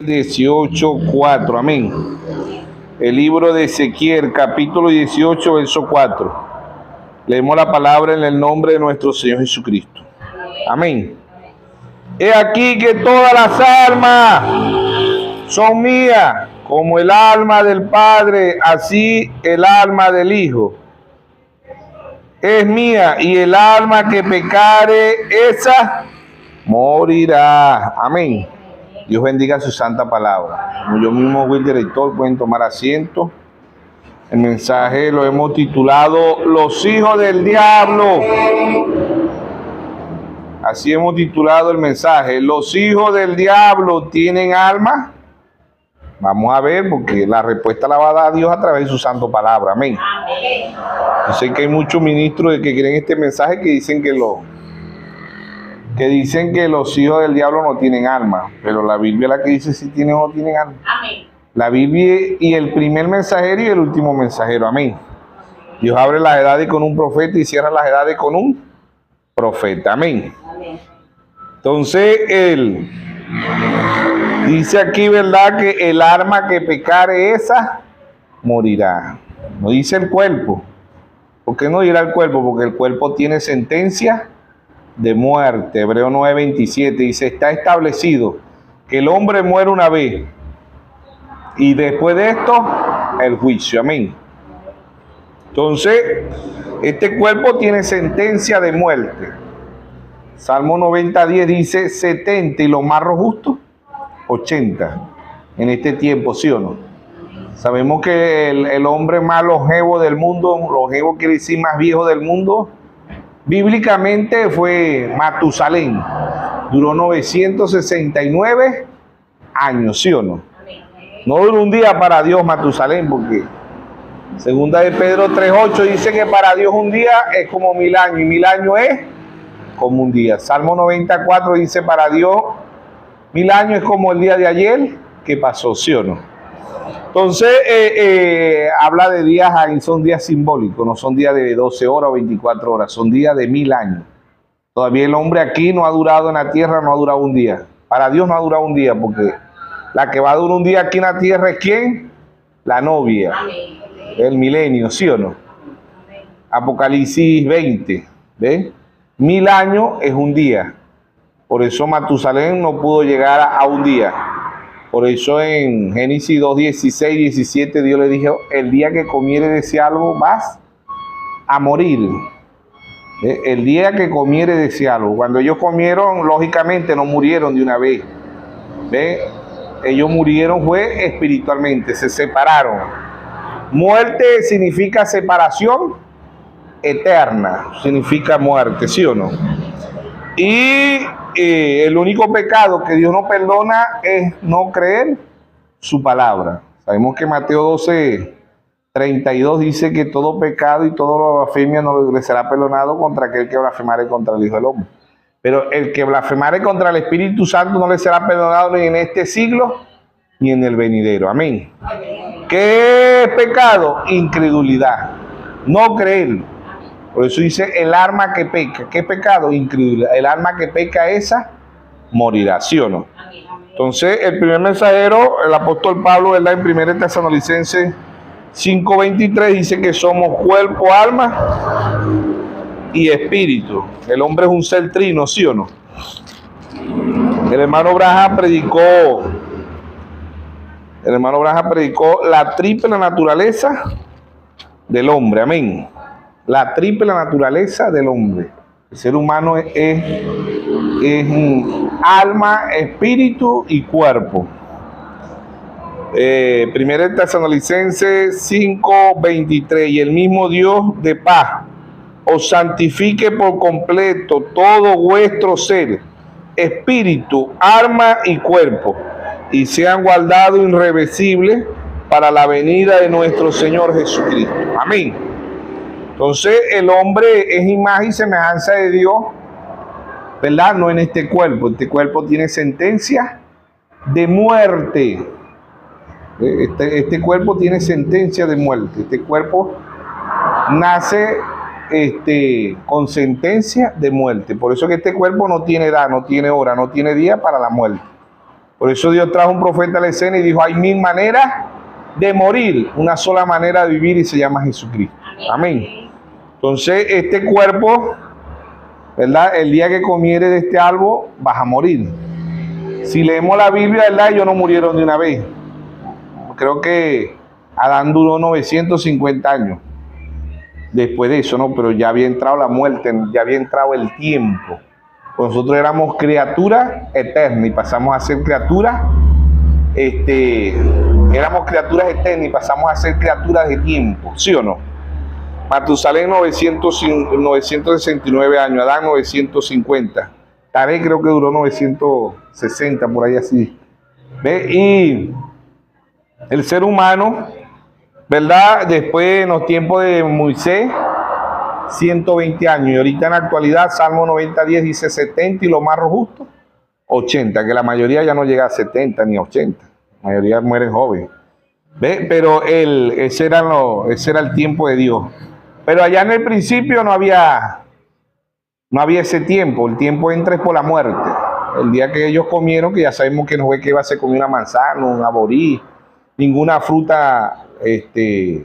18:4, amén. El libro de Ezequiel, capítulo 18, verso 4. Leemos la palabra en el nombre de nuestro Señor Jesucristo. Amén. He aquí que todas las almas son mías, como el alma del Padre, así el alma del Hijo es mía, y el alma que pecare, esa morirá. Amén. Dios bendiga su santa palabra. Como yo mismo, el director, pueden tomar asiento. El mensaje lo hemos titulado Los hijos del diablo. Así hemos titulado el mensaje. Los hijos del diablo tienen alma. Vamos a ver, porque la respuesta la va a dar Dios a través de su santa palabra. Amén. Yo sé que hay muchos ministros que quieren este mensaje que dicen que los hijos del diablo no tienen alma, pero la Biblia es la que dice si tienen o no tienen alma. Amén. La Biblia y el primer mensajero y el último mensajero. Amén. Dios abre las edades con un profeta y cierra las edades con un profeta. Amén. Amén. Entonces, él dice aquí, ¿verdad? Que el alma que pecare, esa morirá. No dice el cuerpo. ¿Por qué no dirá el cuerpo? Porque el cuerpo tiene sentencia de muerte. Hebreo 9:27 dice: está establecido que el hombre muere una vez y después de esto el juicio. Amén. Entonces este cuerpo tiene sentencia de muerte. Salmo 90:10 dice 70 y los más robustos 80 en este tiempo, ¿sí o no? Sabemos que el hombre más longevo del mundo, longevo quiere decir más viejo del mundo, bíblicamente fue Matusalén. Duró 969 años, ¿sí o no? No duró un día para Dios Matusalén, porque segunda de Pedro 3:8 dice que para Dios un día es como 1000 años, y 1000 años es como un día. Salmo 94 dice: para Dios 1000 años es como el día de ayer que pasó, ¿sí o no? Entonces, habla de días, son días simbólicos, no son días de 12 horas o 24 horas, son días de 1000 años. Todavía el hombre aquí no ha durado en la tierra, no ha durado un día. Para Dios no ha durado un día, porque la que va a durar un día aquí en la tierra es ¿quién? La novia, el milenio, ¿sí o no? Apocalipsis 20, ¿ves? 1000 años es un día. Por eso Matusalén no pudo llegar a un día. Por eso en Génesis 2:16, 17 Dios le dijo: el día que comieres de ese árbol vas a morir. El día que comieres de ese árbol. Cuando ellos comieron, lógicamente no murieron de una vez. Ellos murieron fue espiritualmente, se separaron. Muerte significa separación eterna, significa muerte, ¿sí o no? Y el único pecado que Dios no perdona es no creer su palabra. Sabemos que Mateo 12:32 dice que todo pecado y toda blasfemia no le será perdonado contra aquel que blasfemare contra el Hijo del Hombre. Pero el que blasfemare contra el Espíritu Santo no le será perdonado ni en este siglo ni en el venidero. Amén. ¿Qué es pecado? Incredulidad. No creer. Por eso dice el alma que peca. ¿Qué pecado? Incredulidad. El alma que peca, esa morirá, ¿sí o no? Entonces, el primer mensajero, el apóstol Pablo, ¿verdad? En 1 Tesalonicenses 5:23 dice que somos cuerpo, alma y espíritu. El hombre es un ser trino, ¿sí o no? El hermano Branham predicó la triple naturaleza del hombre. Amén. La triple naturaleza del hombre. El ser humano es alma, espíritu y cuerpo. 1 Tesalonicenses 5:23: y el mismo Dios de paz os santifique por completo todo vuestro ser, espíritu, alma y cuerpo, y sean guardados irreversibles para la venida de nuestro Señor Jesucristo. Amén. Entonces el hombre es imagen y semejanza de Dios, ¿verdad? No en este cuerpo. Este cuerpo tiene sentencia de muerte. Este cuerpo tiene sentencia de muerte. Este cuerpo nace con sentencia de muerte. Por eso que este cuerpo no tiene edad, no tiene hora, no tiene día para la muerte. Por eso Dios trajo un profeta a la escena y dijo, hay 1000 maneras de morir, una sola manera de vivir y se llama Jesucristo. Amén. Entonces, este cuerpo, ¿verdad? El día que comiere de este árbol, vas a morir. Si leemos la Biblia, ¿verdad? Ellos no murieron de una vez. Creo que Adán duró 950 años. Después de eso, ¿no? Pero ya había entrado la muerte, ya había entrado el tiempo. Nosotros éramos criaturas eternas y pasamos a ser criaturas, éramos criaturas eternas y pasamos a ser criaturas de tiempo, ¿sí o no? Matusalén 969 años, Adán 950, Taré creo que duró 960, por ahí así. ¿Ve? Y el ser humano, ¿verdad? Después en los tiempos de Moisés, 120 años, y ahorita en la actualidad Salmo 90:10 dice 70 y lo más justo 80, que la mayoría ya no llega a 70 ni a 80, la mayoría mueren jóvenes. ¿Ve? Pero ese era el tiempo de Dios. Pero allá en el principio no había ese tiempo, el tiempo entra es por la muerte. El día que ellos comieron, que ya sabemos que no fue que iba a ser comer una manzana, un aborí, ninguna fruta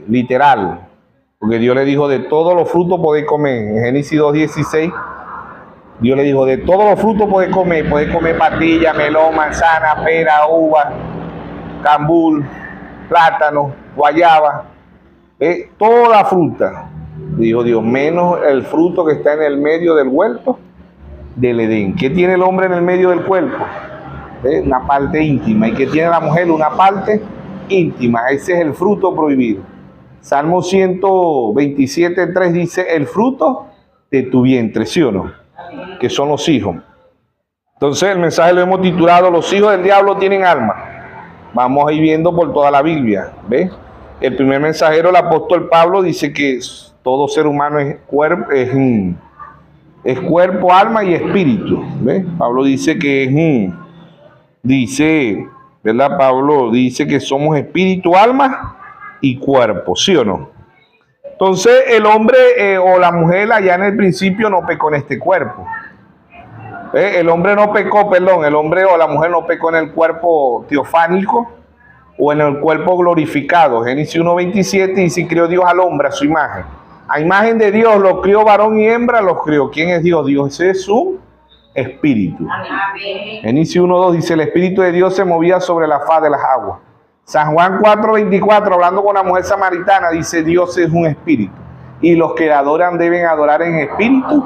literal. Porque Dios le dijo, de todos los frutos podéis comer. En Génesis 2:16, Dios le dijo, de todos los frutos podéis comer patilla, melón, manzana, pera, uva, cambur, plátano, guayaba, toda la fruta. Dijo Dios, menos el fruto que está en el medio del huerto del Edén. ¿Qué tiene el hombre en el medio del cuerpo? Una parte íntima. ¿Y qué tiene la mujer? Una parte íntima. Ese es el fruto prohibido. Salmo 127:3 dice, el fruto de tu vientre, ¿sí o no? Que son los hijos. Entonces el mensaje lo hemos titulado, los hijos del diablo tienen alma. Vamos a ir viendo por toda la Biblia, ¿ves? El primer mensajero, el apóstol Pablo, dice que todo ser humano es cuerpo, alma y espíritu, ¿ves? Pablo dice que ¿verdad? Pablo dice que somos espíritu, alma y cuerpo, ¿sí o no? Entonces el hombre o la mujer allá en el principio no pecó en este cuerpo. El hombre no pecó, perdón, el hombre o la mujer no pecó en el cuerpo teofánico o en el cuerpo glorificado. Génesis 1:27 dice, creó Dios al hombre a su imagen. A imagen de Dios los crió varón y hembra, los crió. ¿Quién es Dios? Dios es su espíritu. Génesis 1:2 dice, el espíritu de Dios se movía sobre la faz de las aguas. San Juan 4:24, hablando con la mujer samaritana, dice, Dios es un espíritu. Y los que adoran deben adorar en espíritu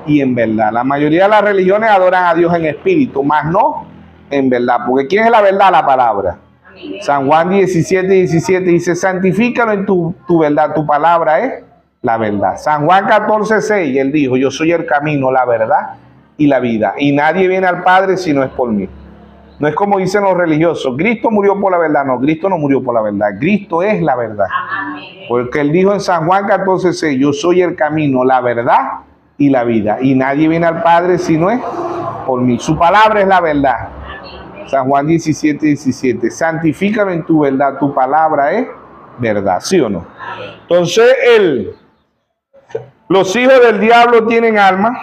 y en verdad. La mayoría de las religiones adoran a Dios en espíritu, más no en verdad. Porque ¿quién es la verdad? La palabra. San Juan 17:17 dice, santifícalo en tu verdad, tu palabra es la verdad. San Juan 14:6, él dijo, yo soy el camino, la verdad y la vida. Y nadie viene al Padre si no es por mí. No es como dicen los religiosos, Cristo murió por la verdad. No, Cristo no murió por la verdad. Cristo es la verdad. Porque él dijo en San Juan 14:6, yo soy el camino, la verdad y la vida. Y nadie viene al Padre si no es por mí. Su palabra es la verdad. San Juan 17:17. Santifícalo en tu verdad. Tu palabra es verdad. ¿Sí o no? Entonces, los hijos del diablo tienen alma.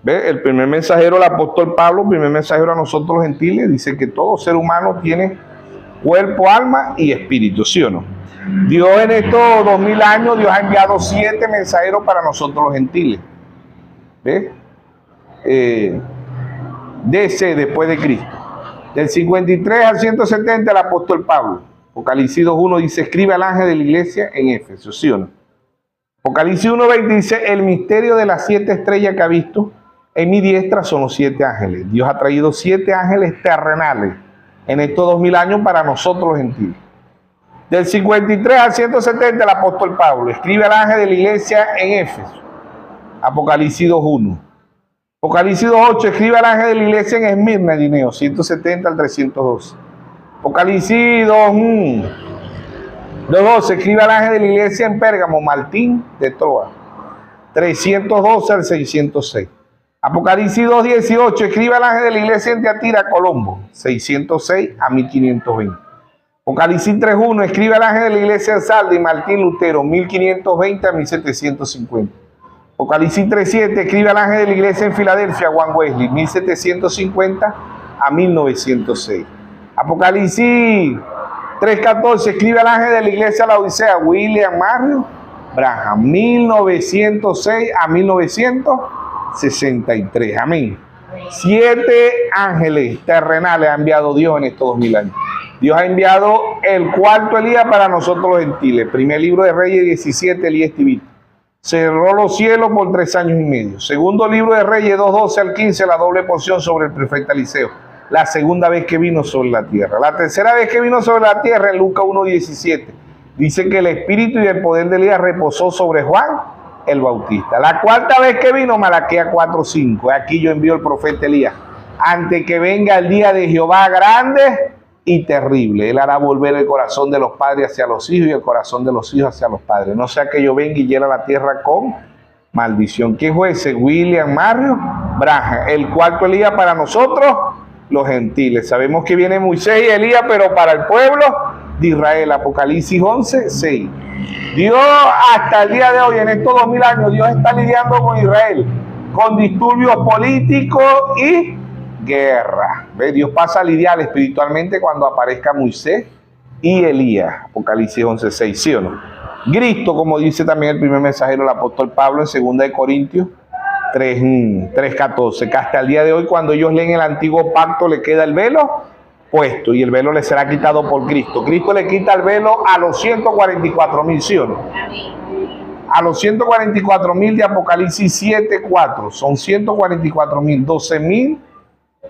¿Ve? El primer mensajero, el apóstol Pablo, el primer mensajero a nosotros los gentiles, dice que todo ser humano tiene cuerpo, alma y espíritu, ¿sí o no? Dios en estos 2000 años, Dios ha enviado 7 mensajeros para nosotros los gentiles. ¿Ve? Después de Cristo. Del 53 al 170 el apóstol Pablo. Apocalipsis 2:1 dice, escribe al ángel de la iglesia en Éfeso, ¿sí o no? Apocalipsis 1:20 dice, el misterio de las 7 estrellas que ha visto en mi diestra son los 7 ángeles. Dios ha traído 7 ángeles terrenales en estos 2000 años para nosotros los gentiles. Del 53 al 170 el apóstol Pablo escribe al ángel de la iglesia en Éfeso. Apocalipsis 2:1. Apocalipsis 2:8 escribe al ángel de la iglesia en Esmirna, Dineo, 170 al 312. Apocalipsis 2:12 escribe al ángel de la iglesia en Pérgamo, Martín de Troas, 312 al 606. Apocalipsis 2:18 escribe al ángel de la iglesia en Tiatira, Colombo, 606 a 1520. Apocalipsis 3:1 escribe al ángel de la iglesia en Sardes, Martín Lutero, 1520 a 1750. Apocalipsis 3:7 escribe al ángel de la iglesia en Filadelfia, Juan Wesley, 1750 a 1906. Apocalipsis 3:14, escribe al ángel de la iglesia de la Odisea, William Mario Branham, 1906 a 1963. Amén. 7 ángeles terrenales ha enviado Dios en estos 2000 años. Dios ha enviado el cuarto Elías para nosotros los gentiles. Primer libro de Reyes 17, Elías Tibit. Cerró los cielos por 3 años y medio. Segundo libro de Reyes 2:12 al 15, la doble porción sobre el profeta Eliseo. La segunda vez que vino sobre la tierra. La tercera vez que vino sobre la tierra, en Lucas 1:17, dice que el espíritu y el poder de Elías reposó sobre Juan el Bautista. La cuarta vez que vino, Malaquías 4:5. Aquí yo envío el profeta Elías. Antes que venga el día de Jehová grande y terrible. Él hará volver el corazón de los padres hacia los hijos y el corazón de los hijos hacia los padres. No sea que yo venga y hiera la tierra con maldición. ¿Quién fue ese? William Mario Branham. El cuarto Elías para nosotros, los gentiles. Sabemos que viene Moisés y Elías, pero para el pueblo de Israel. Apocalipsis 11:6. Dios hasta el día de hoy, en estos 2000 años, Dios está lidiando con Israel, con disturbios políticos y guerra. ¿Ve? Dios pasa a lidiar espiritualmente cuando aparezca Moisés y Elías. Apocalipsis 11:6, ¿sí o no? Cristo, como dice también el primer mensajero, el apóstol Pablo, en 2 Corintios 3:14, que hasta el día de hoy, cuando ellos leen el antiguo pacto, le queda el velo puesto y el velo le será quitado por Cristo. Cristo le quita el velo a los 144,000, ¿sí o no? A los 144,000 de Apocalipsis 7:4, son 144,000,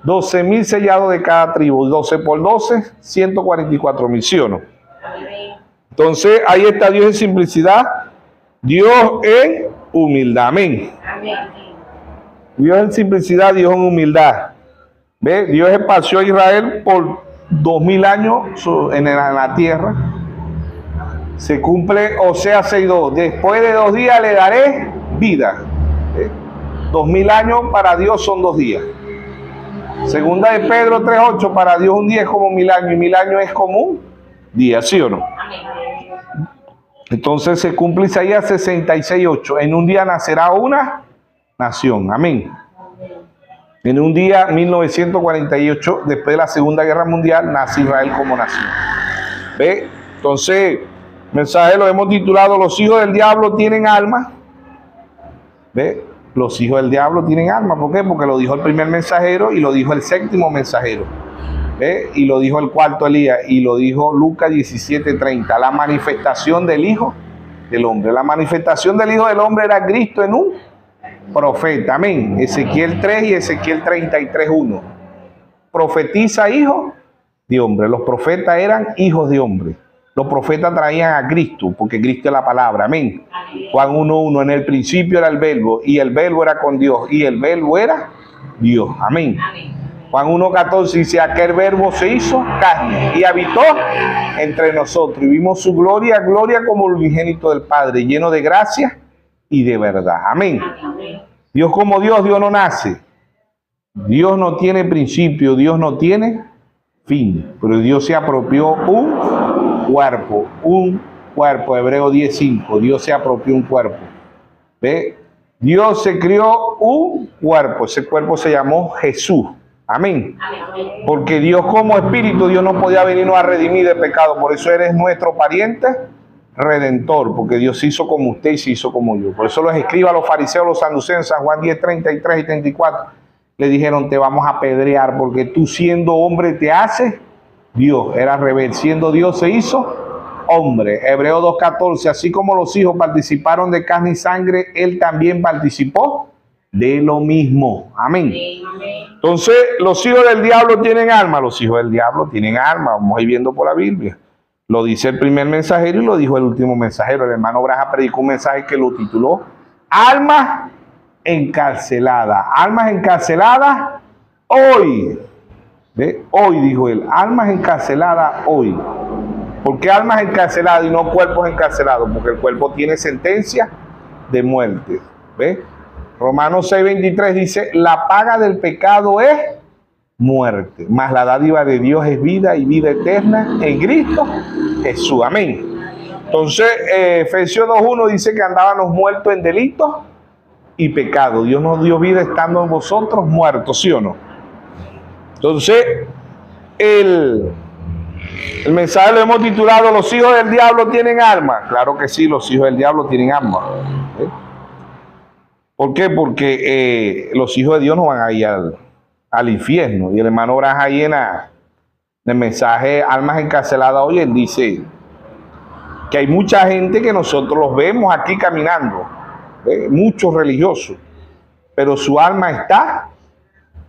12,000 sellados de cada tribu, 12 por 12, 144,000, ¿sí o no? Entonces, ahí está Dios en simplicidad, Dios en humildad, amén. Dios en simplicidad, Dios en humildad. ¿Ve? Dios esparció a Israel por 2000 años en la tierra. Se cumple Oseas 6:2. Después de 2 días le daré vida. 2000 años para Dios son 2 días. Segunda de Pedro 3:8, para Dios un día es como 1000 años y 1000 años es como un día, ¿sí o no? Entonces se cumple Isaías 66:8. En un día nacerá una nación, amén. En un día, 1948, después de la Segunda Guerra Mundial, nace Israel como nación. ¿Ve? Entonces, mensaje lo hemos titulado, los hijos del diablo tienen alma. ¿Ve? Los hijos del diablo tienen alma. ¿Por qué? Porque lo dijo el primer mensajero y lo dijo el séptimo mensajero. ¿Ve? Y lo dijo el cuarto Elías y lo dijo Lucas 17:30. La manifestación del Hijo del Hombre. La manifestación del Hijo del Hombre era Cristo en un profeta. Amén. Ezequiel 3 y Ezequiel 33:1. Profetiza hijo de hombre. Los profetas eran hijos de hombre. Los profetas traían a Cristo, porque Cristo es la palabra. Amén. Juan 1:1, en el principio era el verbo, y el verbo era con Dios, y el verbo era Dios. Amén. Juan 1:14 dice, aquel verbo se hizo carne y habitó entre nosotros, y vimos su gloria, gloria como el unigénito del Padre, lleno de gracia y de verdad. Amén. Dios como Dios, Dios no nace. Dios no tiene principio, Dios no tiene fin, pero Dios se apropió un cuerpo, Hebreo 10:5, Dios se apropió un cuerpo. ¿Ve? Dios se crió un cuerpo, ese cuerpo se llamó Jesús. Amén. Porque Dios como espíritu, Dios no podía venirnos a redimir de pecado, por eso eres nuestro pariente redentor, porque Dios se hizo como usted y se hizo como yo. Por eso los escribas, los fariseos, los saduceos, San Juan 10:33 y 34, le dijeron, te vamos a apedrear, porque tú siendo hombre te haces Dios. Era rebelde, siendo Dios se hizo hombre. Hebreo 2:14, así como los hijos participaron de carne y sangre, él también participó de lo mismo. Amén. Entonces, los hijos del diablo tienen alma. Los hijos del diablo tienen alma. Vamos a ir viendo por la Biblia. Lo dice el primer mensajero y lo dijo el último mensajero. El hermano Branham predicó un mensaje que lo tituló Almas encarceladas. Almas encarceladas hoy. ¿Ve? Hoy, dijo él. Almas encarceladas hoy. ¿Por qué almas encarceladas y no cuerpos encarcelados? Porque el cuerpo tiene sentencia de muerte. ¿Ve? Romanos 6:23 dice, la paga del pecado es muerte, mas la dádiva de Dios es vida y vida eterna en Cristo Jesús. Amén. Entonces, Efesios 2:1 dice que andábamos muertos en delitos y pecados. Dios nos dio vida estando en vosotros muertos, ¿sí o no? Entonces, el mensaje lo hemos titulado ¿Los hijos del diablo tienen alma? Claro que sí, los hijos del diablo tienen alma. ¿Por qué? Porque los hijos de Dios no van a ir al infierno. Y el hermano Branham ahí en el mensaje Almas Encarceladas hoy, él dice que hay mucha gente que nosotros los vemos aquí caminando, muchos religiosos, pero su alma está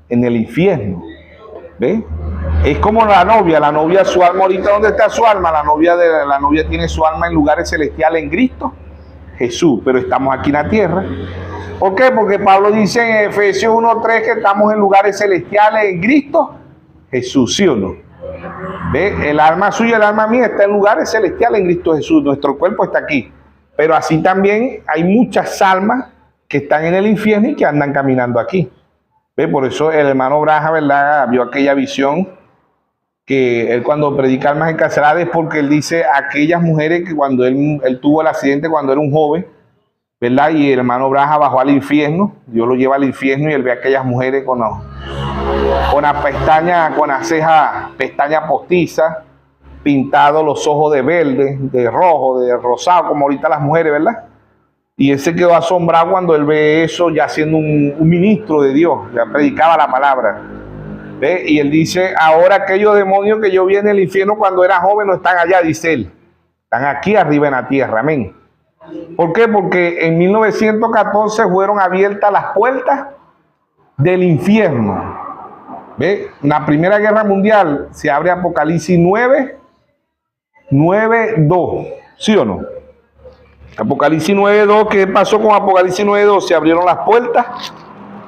en el infierno. ¿Ve? Es como la novia, su alma ahorita, ¿dónde está su alma? La novia tiene su alma en lugares celestiales en Cristo Jesús, pero estamos aquí en la tierra. ¿Por qué? Porque Pablo dice en Efesios 1:3 que estamos en lugares celestiales en Cristo Jesús, ¿sí o no? ¿Ve? El alma suya, el alma mía está en lugares celestiales en Cristo Jesús, nuestro cuerpo está aquí, pero así también hay muchas almas que están en el infierno y que andan caminando aquí. ¿Ve? Por eso el hermano Branham, ¿verdad?, vio aquella visión que él cuando predica Almas Encarceladas es porque él dice aquellas mujeres que cuando él tuvo el accidente cuando era un joven, ¿verdad? Y el hermano Branham bajó al infierno, Dios lo lleva al infierno y él ve a aquellas mujeres con las pestañas, con las cejas, pestañas postizas, pintados los ojos de verde, de rojo, de rosado, como ahorita las mujeres, ¿verdad? Y él se quedó asombrado cuando él ve eso ya siendo un ministro de Dios, ya predicaba la palabra. ¿Ve? Y él dice, ahora aquellos demonios que yo vi en el infierno cuando era joven no están allá, dice él. Están aquí arriba en la tierra, amén. ¿Por qué? Porque en 1914 fueron abiertas las puertas del infierno. ¿Ve? En la Primera Guerra Mundial se abre Apocalipsis 9:2, ¿sí o no? Apocalipsis 9:2, ¿qué pasó con Apocalipsis 9:2? Se abrieron las puertas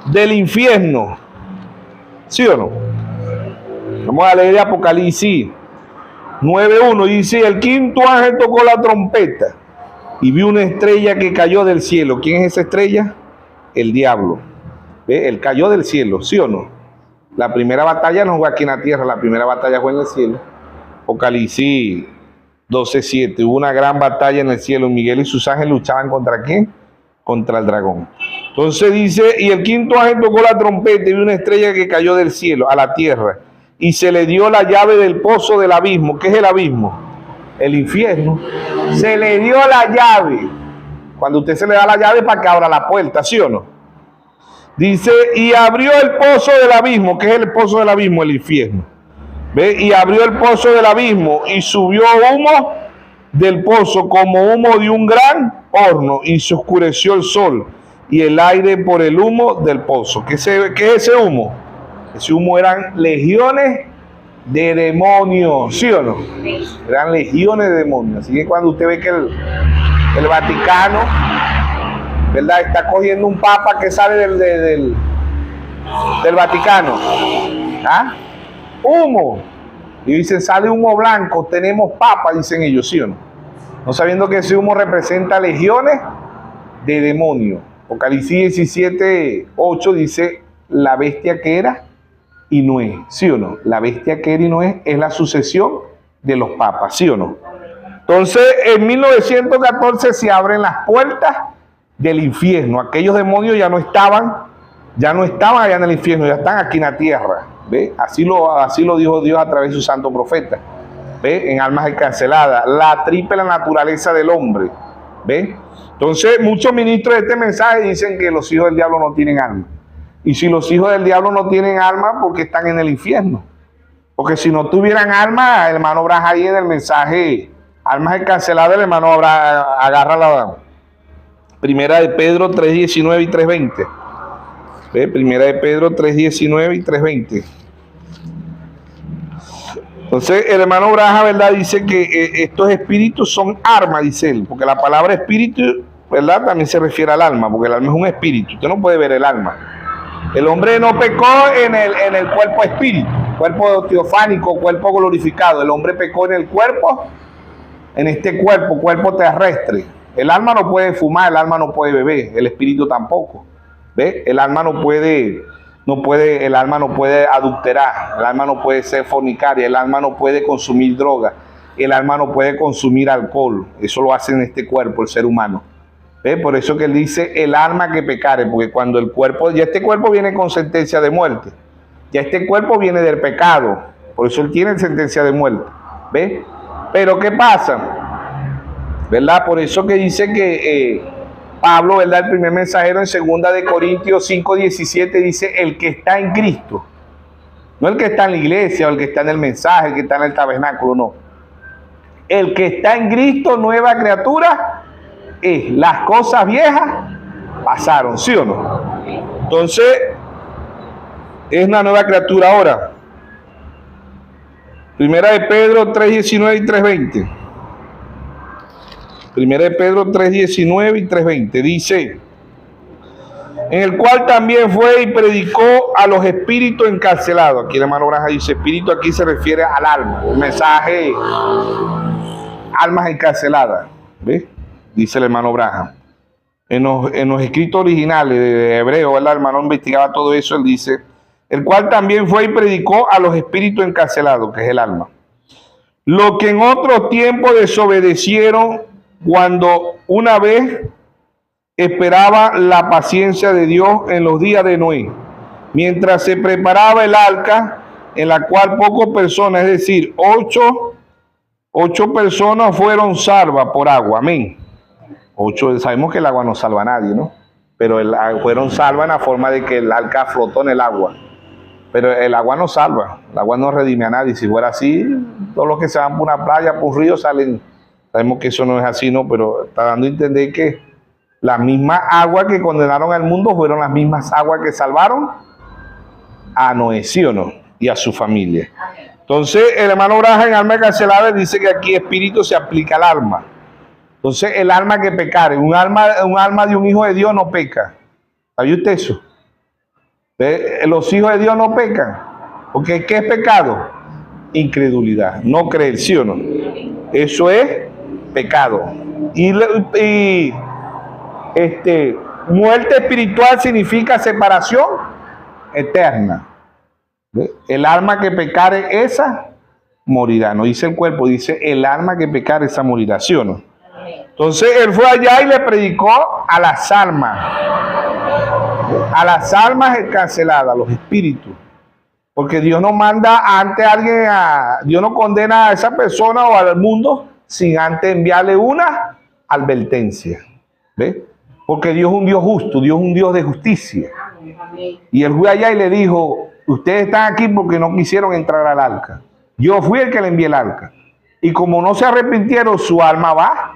del infierno, ¿sí o no? Vamos a leer Apocalipsis 9:1, dice, el quinto ángel tocó la trompeta y vi una estrella que cayó del cielo. ¿Quién es esa estrella? El diablo. ¿Ve? Él cayó del cielo, ¿sí o no? La primera batalla no fue aquí en la tierra, la primera batalla fue en el cielo. Apocalipsis 12:7, hubo una gran batalla en el cielo. Miguel y sus ángeles luchaban ¿contra quién? Contra el dragón. Entonces dice, y el quinto ángel tocó la trompeta y vi una estrella que cayó del cielo a la tierra y se le dio la llave del pozo del abismo. ¿Qué es el abismo? El infierno. Se le dio la llave. Cuando usted se le da la llave para que abra la puerta, ¿sí o no? Dice, y abrió el pozo del abismo. ¿Qué es el pozo del abismo? El infierno. ¿Ve? Y abrió el pozo del abismo y subió humo del pozo como humo de un gran horno y se oscureció el sol y el aire por el humo del pozo. ¿Qué es ese humo? Ese humo eran legiones de demonios, ¿sí o no? Eran legiones de demonios. Así que cuando usted ve que el Vaticano, ¿verdad?, está cogiendo un papa que sale del Vaticano, ¿ah? Humo, y dicen sale humo blanco, tenemos papa, dicen ellos, ¿sí o no? No sabiendo que ese humo representa legiones de demonios. Apocalipsis 17:8 dice la bestia que era y no es, ¿sí o no? La bestia que era y no es la sucesión de los papas, ¿sí o no? Entonces en 1914 se abren las puertas del infierno. Aquellos demonios ya no estaban allá en el infierno, ya están aquí en la tierra. ¿Ve? Así lo dijo Dios a través de su santo profeta. ¿Ve? En Almas Encarceladas, la triple naturaleza del hombre. ¿Ve? Entonces muchos ministros de este mensaje dicen que los hijos del diablo no tienen alma. Y si los hijos del diablo no tienen alma, ¿por qué están en el infierno? Porque si no tuvieran alma, el hermano Branham ahí en el mensaje Almas Encarceladas, el hermano Branham agarra la Primera de Pedro 3:19 y 3:20. ¿Ve? Primera de Pedro 3:19 y 3:20. Entonces el hermano Branham, ¿verdad?, dice que estos espíritus son armas, dice él, porque la palabra espíritu, ¿verdad?, también se refiere al alma, porque el alma es un espíritu. Usted no puede ver el alma. El hombre no pecó en el cuerpo espíritu, cuerpo teofánico, cuerpo glorificado. El hombre pecó en el cuerpo, en este cuerpo terrestre. El alma no puede fumar, el alma no puede beber, el espíritu tampoco. ¿Ve? El alma no puede adulterar, el alma no puede ser fornicaria, el alma no puede consumir droga, el alma no puede consumir alcohol. Eso lo hace en este cuerpo el ser humano. ¿Ve? Por eso que él dice el alma que pecare, porque cuando ya este cuerpo viene con sentencia de muerte, ya este cuerpo viene del pecado, Por eso él tiene sentencia de muerte. ¿Ves? Pero ¿qué pasa? ¿Verdad? Por eso que dice que Pablo, ¿verdad? El primer mensajero en 2 de Corintios 5:17 dice, el que está en Cristo. No el que está en la iglesia o el que está en el mensaje, el que está en el tabernáculo, no. El que está en Cristo, nueva criatura, es las cosas viejas pasaron, ¿sí o no? Entonces, es una nueva criatura ahora. Primera de Pedro 3:19 y 3:20. Primera de Pedro 3:19 y 3:20. Dice, en el cual también fue y predicó a los espíritus encarcelados. Aquí el hermano Braja dice, espíritu aquí se refiere al alma. Un mensaje, almas encarceladas. ¿Ves? Dice el hermano Braja. En los escritos originales de hebreo, el hermano investigaba todo eso, él dice, el cual también fue y predicó a los espíritus encarcelados, que es el alma. Lo que en otro tiempo desobedecieron cuando una vez esperaba la paciencia de Dios en los días de Noé, mientras se preparaba el arca, en la cual pocas personas, es decir, ocho personas fueron salvas por agua. Amén. 8, sabemos que el agua no salva a nadie, ¿no? Pero fueron salvas en la forma de que el arca flotó en el agua. Pero el agua no salva, el agua no redime a nadie. Si fuera así, todos los que se van por una playa, por un río, salen. Sabemos que eso no es así, ¿no? Pero está dando a entender que las mismas aguas que condenaron al mundo fueron las mismas aguas que salvaron a Noé, ¿sí o no? Y a su familia. Entonces, el hermano Braja en alma encarcelada dice que aquí espíritu se aplica al alma. Entonces, el alma que pecare, un alma de un hijo de Dios no peca. ¿Sabía usted eso? Los hijos de Dios no pecan. Porque ¿qué es pecado? Incredulidad, no creer, ¿sí o no? Eso es pecado. Muerte espiritual significa separación eterna. ¿Ve? El alma que pecare, esa morirá. No dice el cuerpo, dice el alma que pecare, esa morirá, ¿sí o no? Entonces él fue allá y le predicó a las almas encarceladas, a los espíritus. Porque Dios no manda antes a alguien, Dios no condena a esa persona o al mundo sin antes enviarle una advertencia. ¿Ves? Porque Dios es un Dios justo, Dios es un Dios de justicia. Y él fue allá y le dijo, ustedes están aquí porque no quisieron entrar al arca. Yo fui el que le envié el arca. Y como no se arrepintieron, su alma va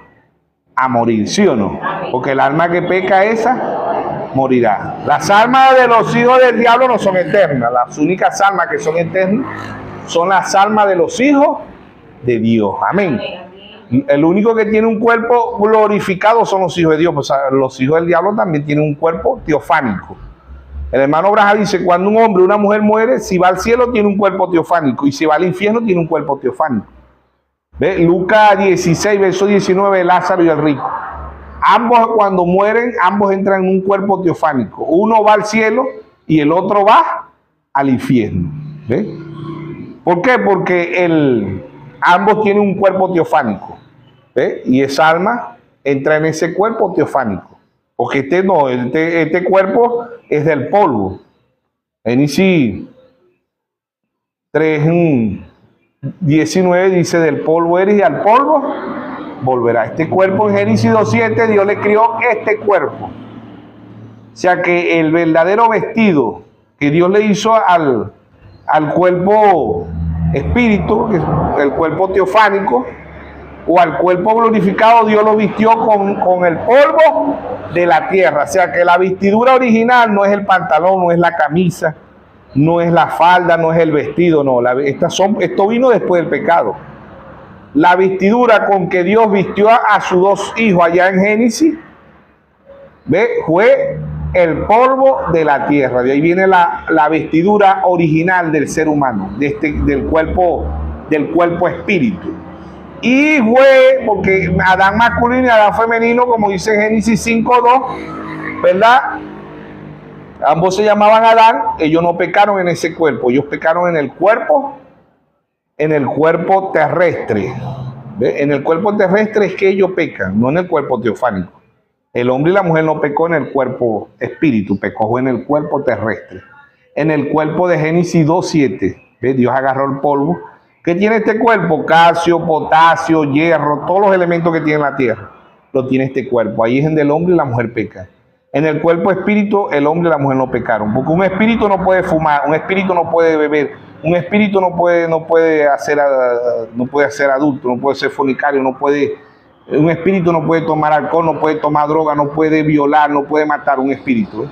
a morir, ¿sí o no? Porque el alma que peca, esa morirá. Las almas de los hijos del diablo no son eternas. Las únicas almas que son eternas son las almas de los hijos de Dios. Amén. El único que tiene un cuerpo glorificado son los hijos de Dios. Pues los hijos del diablo también tienen un cuerpo teofánico. El hermano Braja dice, cuando un hombre o una mujer muere, si va al cielo tiene un cuerpo teofánico y si va al infierno tiene un cuerpo teofánico. ¿Ve? Lucas 16, verso 19, Lázaro y el rico. Ambos cuando mueren, ambos entran en un cuerpo teofánico. Uno va al cielo y el otro va al infierno. ¿Ve? ¿Por qué? Porque ambos tienen un cuerpo teofánico. ¿Ve? Y esa alma entra en ese cuerpo teofánico. Porque este cuerpo es del polvo. Génesis 3:19 dice, del polvo eres y al polvo volverá. Este cuerpo en Génesis 2:7 Dios le crió este cuerpo. O sea que el verdadero vestido que Dios le hizo al cuerpo espíritu, el cuerpo teofánico, o al cuerpo glorificado, Dios lo vistió con el polvo de la tierra. O sea que la vestidura original no es el pantalón, no es la camisa, no es la falda, no es el vestido, no. Esto vino después del pecado. La vestidura con que Dios vistió a sus dos hijos allá en Génesis, ¿ve? Fue el polvo de la tierra. De ahí viene la vestidura original del ser humano, del cuerpo espíritu. Y fue, porque Adán masculino y Adán femenino, como dice Génesis 5:2, ¿verdad? Ambos se llamaban Adán, ellos no pecaron en ese cuerpo, ellos pecaron en el cuerpo terrestre. ¿Ve? En el cuerpo terrestre es que ellos pecan, no en el cuerpo teofánico. El hombre y la mujer no pecó en el cuerpo espíritu, pecó en el cuerpo terrestre. En el cuerpo de Génesis 2:7. ¿Ves? Dios agarró el polvo. ¿Qué tiene este cuerpo? Calcio, potasio, hierro, todos los elementos que tiene la tierra. Lo tiene este cuerpo. Ahí es donde el hombre y la mujer pecan. En el cuerpo espíritu, el hombre y la mujer no pecaron. Porque un espíritu no puede fumar, un espíritu no puede beber, un espíritu no puede hacer adulto, no puede ser fornicario, un espíritu no puede tomar alcohol, no puede tomar droga, no puede violar, no puede matar un espíritu.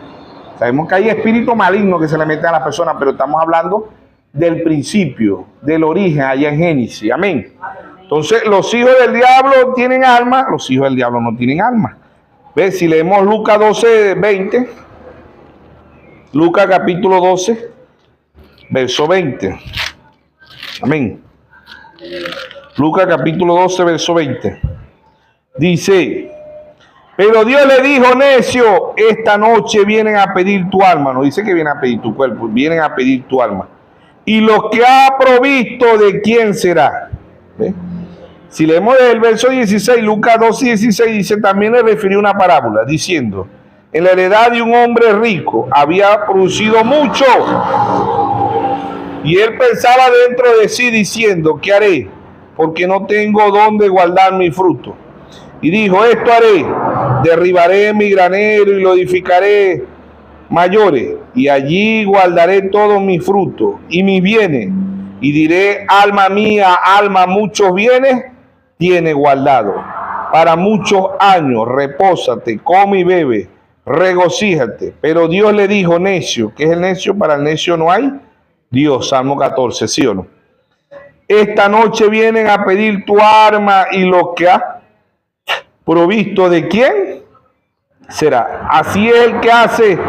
Sabemos que hay espíritus malignos que se le meten a las personas, pero estamos hablando del principio, del origen, allá en Génesis. Amén. Entonces, los hijos del diablo tienen alma, los hijos del diablo no tienen alma. ¿Ves? Si leemos Lucas 12, 20, Lucas capítulo 12, verso 20. Amén. Lucas capítulo 12, verso 20. Dice, pero Dios le dijo, necio, esta noche vienen a pedir tu alma. No dice que vienen a pedir tu cuerpo, vienen a pedir tu alma. Y lo que ha provisto, ¿de quién será? ¿Ves? Si leemos el verso 16, Lucas 12, 16, dice, también le refirió una parábola, diciendo, en la heredad de un hombre rico había producido mucho. Y él pensaba dentro de sí, diciendo, ¿qué haré? Porque no tengo dónde guardar mi fruto. Y dijo, esto haré, derribaré mi granero y lo edificaré mayores, y allí guardaré todos mis frutos y mis bienes. Y diré, alma mía, alma, muchos bienes tiene guardado para muchos años, repósate, come y bebe, regocíjate. Pero Dios le dijo, necio. ¿Qué es el necio? Para el necio no hay Dios. Salmo 14, ¿sí o no? Esta noche vienen a pedir tu arma y lo que ha provisto, ¿de quién será? Así es el que hace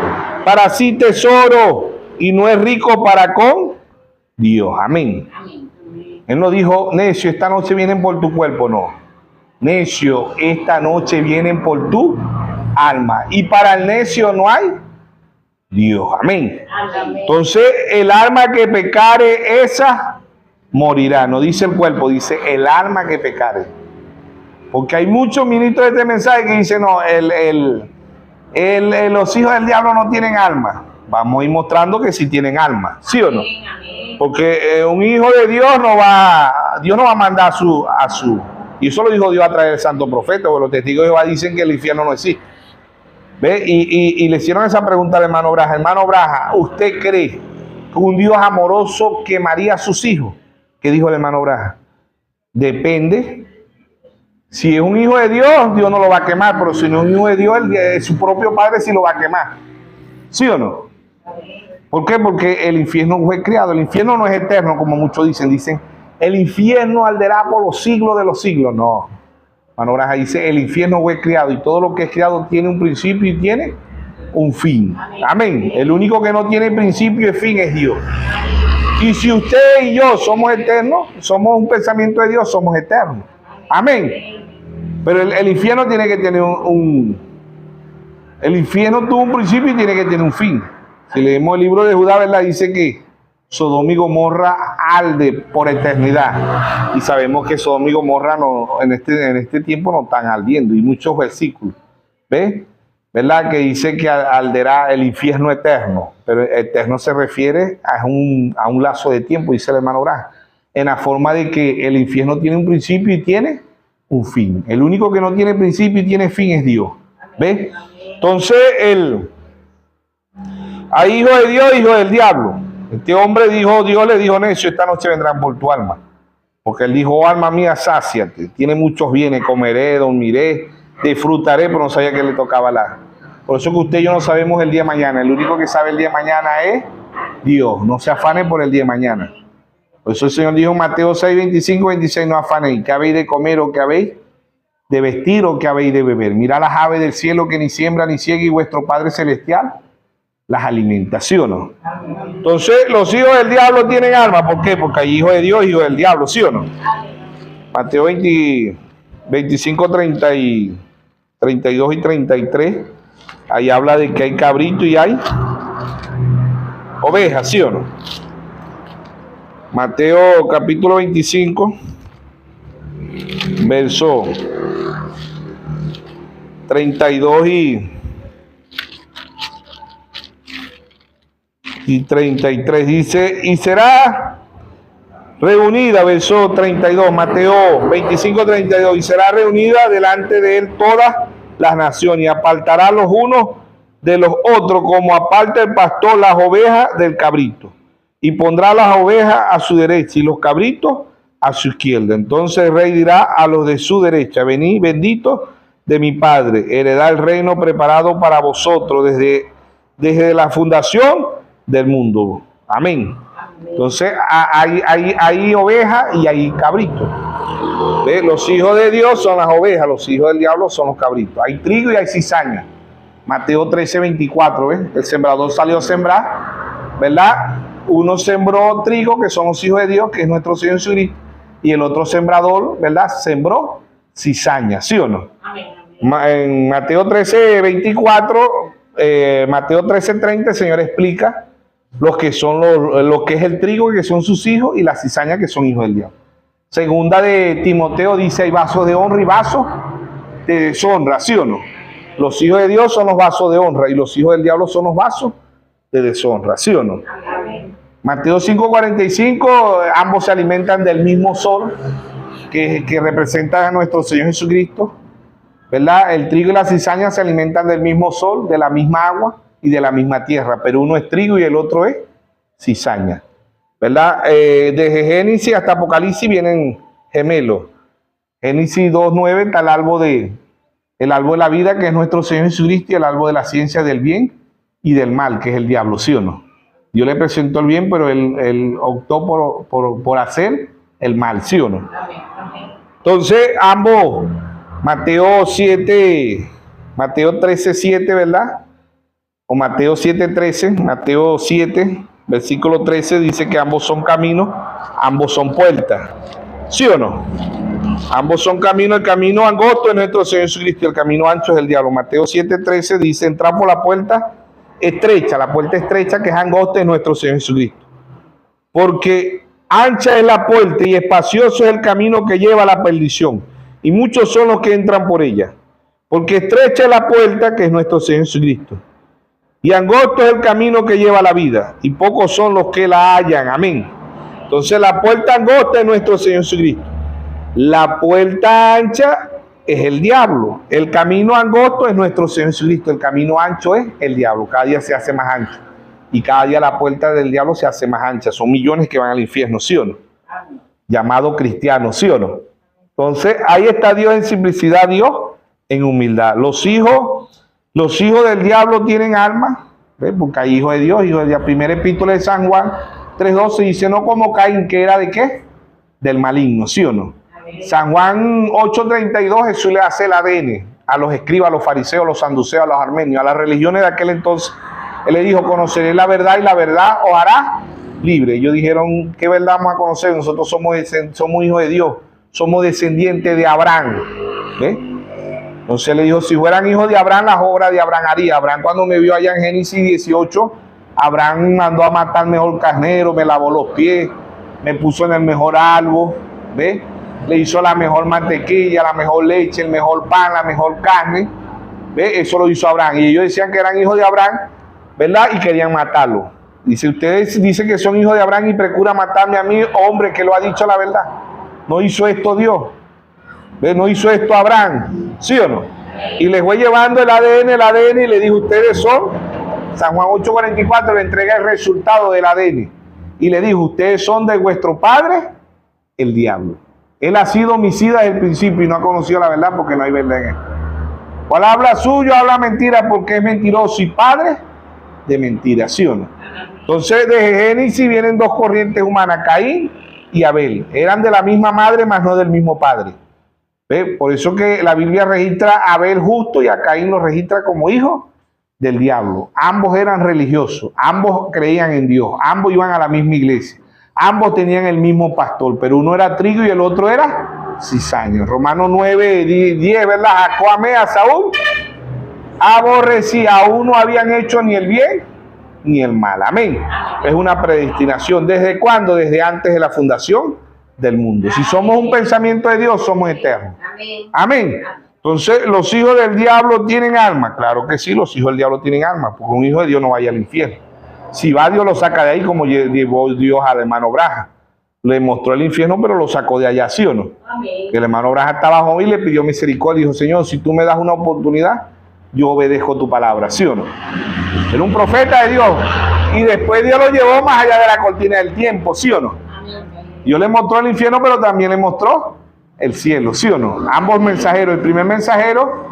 para sí tesoro y no es rico para con Dios. Amén. Él no dijo, necio, esta noche vienen por tu cuerpo, no. Necio, esta noche vienen por tu alma. Y para el necio no hay Dios. Amén. Entonces, el alma que pecare, esa morirá. No dice el cuerpo, dice el alma que pecare. Porque hay muchos ministros de este mensaje que dicen, no, los hijos del diablo no tienen alma. Vamos a ir mostrando que sí tienen alma. ¿Sí o no? Porque un hijo de Dios Dios no va a mandar a su, y eso lo dijo Dios a través del santo profeta, porque los testigos de Jehová dicen que el infierno no existe. ¿Ve? Y le hicieron esa pregunta al hermano Braja. Hermano Braja, ¿usted cree que un Dios amoroso quemaría a sus hijos? ¿Qué dijo el hermano Braja? Depende. Si es un hijo de Dios, Dios no lo va a quemar, pero si no es un hijo de Dios, su propio padre sí lo va a quemar. ¿Sí o no? ¿Por qué? Porque el infierno fue creado. El infierno no es eterno, como muchos dicen. Dicen, el infierno arderá por los siglos de los siglos. No. Hermano Braja dice, el infierno fue creado y todo lo que es creado tiene un principio y tiene un fin. Amén. El único que no tiene principio y fin es Dios. Y si usted y yo somos eternos, somos un pensamiento de Dios, somos eternos. Amén. Pero el infierno tiene que tener el infierno tuvo un principio y tiene que tener un fin. Si leemos el libro de Judá, ¿verdad? Dice que Sodoma y Gomorra arde por eternidad. Y sabemos que Sodoma y Gomorra en este tiempo no están ardiendo. Y muchos versículos. ¿Ves? ¿Verdad? Que dice que arderá el infierno eterno. Pero eterno se refiere a un lazo de tiempo, dice el hermano Braja. En la forma de que el infierno tiene un principio y tiene un fin. El único que no tiene principio y tiene fin es Dios. ¿Ves? Entonces, hay hijo de Dios, hijo del diablo. Este hombre dijo, Dios le dijo, necio, esta noche vendrán por tu alma. Porque él dijo, alma mía, sáciate. Tiene muchos bienes, comeré, dormiré, disfrutaré, pero no sabía que le tocaba Por eso que usted y yo no sabemos el día de mañana. El único que sabe el día de mañana es Dios. No se afane por el día de mañana. Por eso el Señor dijo en Mateo 6, 25, 26, no afanéis. ¿Qué habéis de comer o qué habéis de vestir o qué habéis de beber? Mirad las aves del cielo que ni siembran ni ciegan y vuestro Padre Celestial las alimenta, ¿sí o no? Entonces, los hijos del diablo tienen alma. ¿Por qué? Porque hay hijos de Dios y hijos del diablo, ¿sí o no? Mateo 25, 32 y 33. Ahí habla de que hay cabrito y hay ovejas, ¿sí o no? Mateo capítulo 25, verso 32 y 33 dice, y será reunida, verso 32, Mateo 25, 32, y será reunida delante de él todas las naciones, y apartará los unos de los otros, como aparta el pastor las ovejas del cabrito, y pondrá las ovejas a su derecha y los cabritos a su izquierda. Entonces el rey dirá a los de su derecha: venid, benditos de mi Padre, heredad el reino preparado para vosotros desde la fundación del mundo. Amén. Entonces hay ovejas y hay cabritos. ¿Ve? Los hijos de Dios son las ovejas, los hijos del diablo son los cabritos. Hay trigo y hay cizaña. Mateo 13, 24, ¿ves? El sembrador salió a sembrar, ¿verdad? Uno sembró trigo, que son los hijos de Dios, que es nuestro Señor Jesucristo, y el otro sembrador, ¿verdad?, sembró cizaña, ¿sí o no? Amén. En Mateo 13, 24, Mateo 13, 30, el Señor explica lo que es el trigo, que son sus hijos, y la cizaña, que son hijos del diablo. Segunda de Timoteo dice: hay vasos de honra y vasos de deshonra, ¿sí o no? Los hijos de Dios son los vasos de honra y los hijos del diablo son los vasos de deshonra, ¿sí o no? Amén. Mateo 5:45, ambos se alimentan del mismo sol que representa a nuestro Señor Jesucristo, ¿verdad? El trigo y la cizaña se alimentan del mismo sol, de la misma agua y de la misma tierra, pero uno es trigo y el otro es cizaña, ¿verdad? Desde Génesis hasta Apocalipsis vienen gemelos. Génesis 2:9 está el árbol de la vida, que es nuestro Señor Jesucristo, y el árbol de la ciencia del bien y del mal, que es el diablo, ¿sí o no? Dios le presentó el bien, pero él optó por hacer el mal, ¿sí o no? Entonces, ambos, Mateo 13, 7, ¿verdad? O Mateo 7, 13, Mateo 7, versículo 13, dice que ambos son caminos, ambos son puertas, ¿sí o no? Ambos son caminos. El camino angosto es nuestro Señor Jesucristo, el camino ancho es el diablo. Mateo 7, 13 dice: entrar por la puerta estrecha, que es angosta, es nuestro Señor Jesucristo. Porque ancha es la puerta y espacioso es el camino que lleva a la perdición, y muchos son los que entran por ella. Porque estrecha es la puerta, que es nuestro Señor Jesucristo, y angosto es el camino que lleva a la vida, y pocos son los que la hallan. Amén. Entonces la puerta angosta es nuestro Señor Jesucristo. La puerta ancha es el diablo. El camino angosto es nuestro Señor Jesucristo. El camino ancho es el diablo. Cada día se hace más ancho. Y cada día la puerta del diablo se hace más ancha. Son millones que van al infierno, ¿sí o no? Llamado cristiano, ¿sí o no? Entonces, ahí está Dios en simplicidad, Dios en humildad. Los hijos del diablo tienen alma, ¿ves? Porque hay hijos de Dios, hijos de Dios. Primera epístola de San Juan 3:12 dice: no como Caín, que era ¿de qué? Del maligno, ¿sí o no? San Juan 8:32, Jesús le hace el ADN a los escribas, a los fariseos, a los saduceos, a los armenios, a las religiones de aquel entonces. Él le dijo: conoceré la verdad y la verdad os hará libre. Ellos dijeron: ¿qué verdad vamos a conocer? Nosotros somos hijos de Dios, somos descendientes de Abraham. ¿Ves? Entonces le dijo: si fueran hijos de Abraham, las obras de Abraham haría. Abraham, cuando me vio allá en Génesis 18, Abraham mandó a matar el mejor carnero, me lavó los pies, me puso en el mejor árbol, ¿ves? Le hizo la mejor mantequilla, la mejor leche, el mejor pan, la mejor carne. ¿Ve? Eso lo hizo Abraham. Y ellos decían que eran hijos de Abraham, ¿verdad? Y querían matarlo. Dice: ustedes dicen que son hijos de Abraham y procuran matarme a mí, hombre, que lo ha dicho la verdad. No hizo esto Dios. ¿Ve? No hizo esto Abraham. ¿Sí o no? Y les fue llevando el ADN y le dijo: ustedes son. San Juan 8:44 le entrega el resultado del ADN. Y le dijo: ustedes son de vuestro padre, el diablo. Él ha sido homicida desde el principio y no ha conocido la verdad, porque no hay verdad en él. Cual habla suyo, habla mentira, porque es mentiroso y padre de mentira, ¿sí o no? Entonces, desde Génesis vienen dos corrientes humanas, Caín y Abel. Eran de la misma madre, mas no del mismo padre. ¿Ve? Por eso que la Biblia registra a Abel justo y a Caín lo registra como hijo del diablo. Ambos eran religiosos, ambos creían en Dios, ambos iban a la misma iglesia. Ambos tenían el mismo pastor, pero uno era trigo y el otro era cizaña. Romanos 9:10, ¿verdad? Jacob amé a Saúl, aborrecía, aún no habían hecho ni el bien ni el mal. Amén. Es una predestinación. ¿Desde cuándo? Desde antes de la fundación del mundo. Si somos un pensamiento de Dios, somos eternos. Amén. Entonces, ¿los hijos del diablo tienen alma? Claro que sí, los hijos del diablo tienen alma, porque un hijo de Dios no vaya al infierno. Si va, Dios lo saca de ahí, como llevó Dios al hermano Braja. le mostró el infierno, pero lo sacó de allá, ¿sí o no? Amén. El hermano Abraham estaba joven y le pidió misericordia. Dijo, Señor, si tú me das una oportunidad, yo obedezco tu palabra, ¿sí o no? Era un profeta de Dios. Y después Dios lo llevó más allá de la cortina del tiempo, ¿sí o no? Dios le mostró el infierno, pero también le mostró el cielo, ¿sí o no? Ambos mensajeros. El primer mensajero,